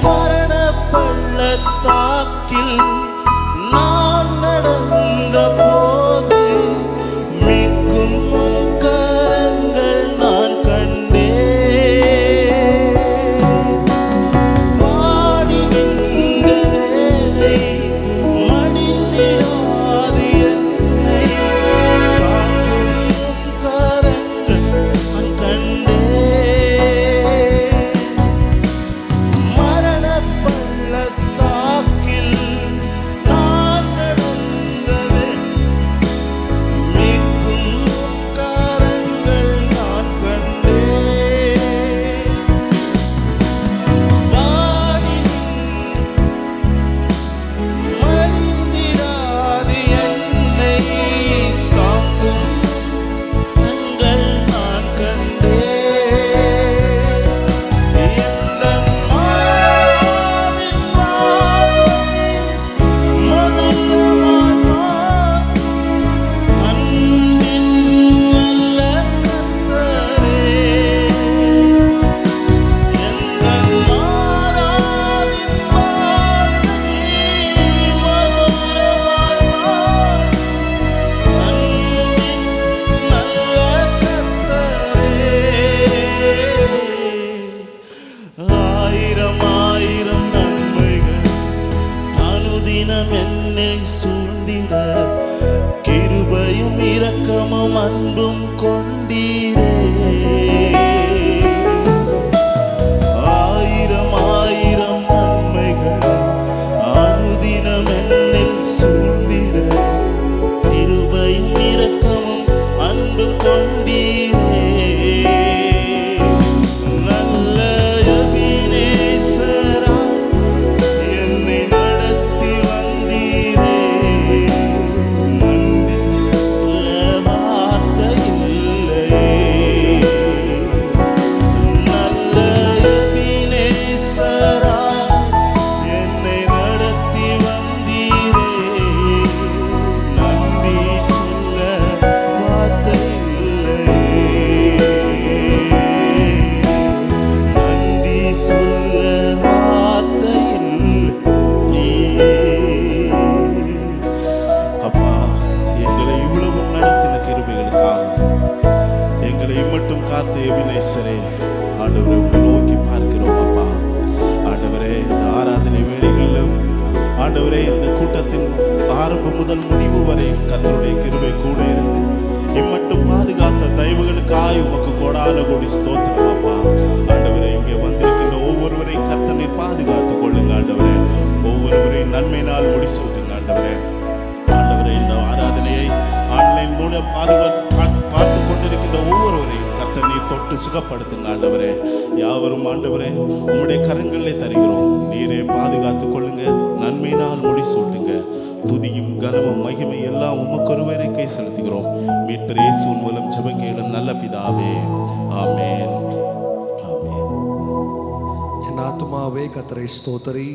மரண பள்ளத்தாக்கில் நான் நடந்த போது மீட்கும் உம் கரங்கள் நான் கண்டேன். வாடி நின்ற வேளை மடிந்திடாது என்னை தாங்கும் உம் கரங்கள் நான் கண்டேன். மரண பள்ளத்தாக்கில் நான் நடந்தவே மீட்கும் உம் கரங்கள் நான் கண்டேன். வாடி மடிந்திடாது என்னை தாங்கும் கரங்கள் நான் கண்டேன். எந்தன் மாவின் வார்த்தை மதுரமானார், அன்பின் நல்ல கர்த்தரே. எந்தன் மாறாவின் வார்த்தை மதுரமானார், அன்பின் நல்ல கர்த்தரே. ஆயிரம் ஆயிரம் நன்மைகள் அனுதினம் என்னை சூழ்ந்திட, கிருபையும் இரக்கமும் அன்பும் கொண்டீரே. ஆயிரம் ஆயிரம் நன்மைகள் அனுதினம் என்னில் சூழ்ந்திட, கிருபையும் இரக்கமும் அன்பும் கொண்டீரே. நல்ல எபினேசராய் என்னை நடத்தி வந்தீரே, நன்றி சொல்ல வார்த்தை இல்லையே. நல்ல எபினேசராய் என்னை நடத்தி வந்தீரே, நன்றி சொல்ல வார்த்தை இல்லையே. நன்றி சொல்ல வார்த்தை இல்லையே. அப்பா, எங்களை இவ்வளவு நடத்தின கிருபைகளுக்காக, எங்களை இம்மட்டும் காத்த எபினேசரே, ஆண்டவரே உம்மை நோக்கி பார்க்கிறோம். அப்பா ஆண்டவரே, இந்த ஆராதனை வேளைகளிலும் ஆண்டவரே, இந்த கூட்டத்தின் ஆரம்பம் முதல் முடிவு வரை கர்த்தருடைய கிருபை கூட இருந்து இம்மட்டும் பாதுகாத்த தயவுகளுக்காய் உமக்கு கோடான கோடி ஸ்தோத்திரம். அப்பா ஆண்டவரே, இங்கே வந்திருக்கின்ற ஒவ்வொருவரையும் கர்த்தர் நீர் பாதுகாத்துக் கொள்ளுங்க ஆண்டவரே. ஒவ்வொருவரையும் நன்மையினால் முடிசூட்டுங்க ஆண்டவரே. ஆண்டவரே, இந்த ஆராதனையை ஆன்லைன் மூலம் பார்த்து கொண்டிருக்கின்ற ஒவ்வொருவரையும் கர்த்தர் நீர் தொட்டு சுகப்படுத்துங்க ஆண்டவரே. யாவரும் ஆண்டவரே உம்முடைய கரங்களிலே தருகிறோம். நீரே பாதுகாத்துக் கொள்ளுங்க, நன்மையினால் முடிசூட்டுங்க. துதியும் கனமும் மகிமை எல்லாம் உமக்கு ஒருவரை கை செலுத்துகிறோம். மீட்பர் இயேசுவின் மூலம் ஜெபம் கேளும் நல்ல பிதாவே, ஆமென், ஆமென். என் ஆத்துமாவே கர்த்தரை ஸ்தோத்தரி,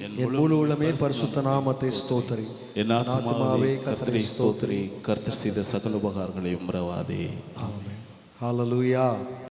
என் முழு உள்ளமே பரிசுத்த நாமத்தை ஸ்தோத்தரி. என் ஆத்துமாவே கர்த்தரை ஸ்தோத்திரி, கர்த்தர் செய்த சகல உபகாரங்களையும் மறவாதே. ஆமென். ஹalleluya.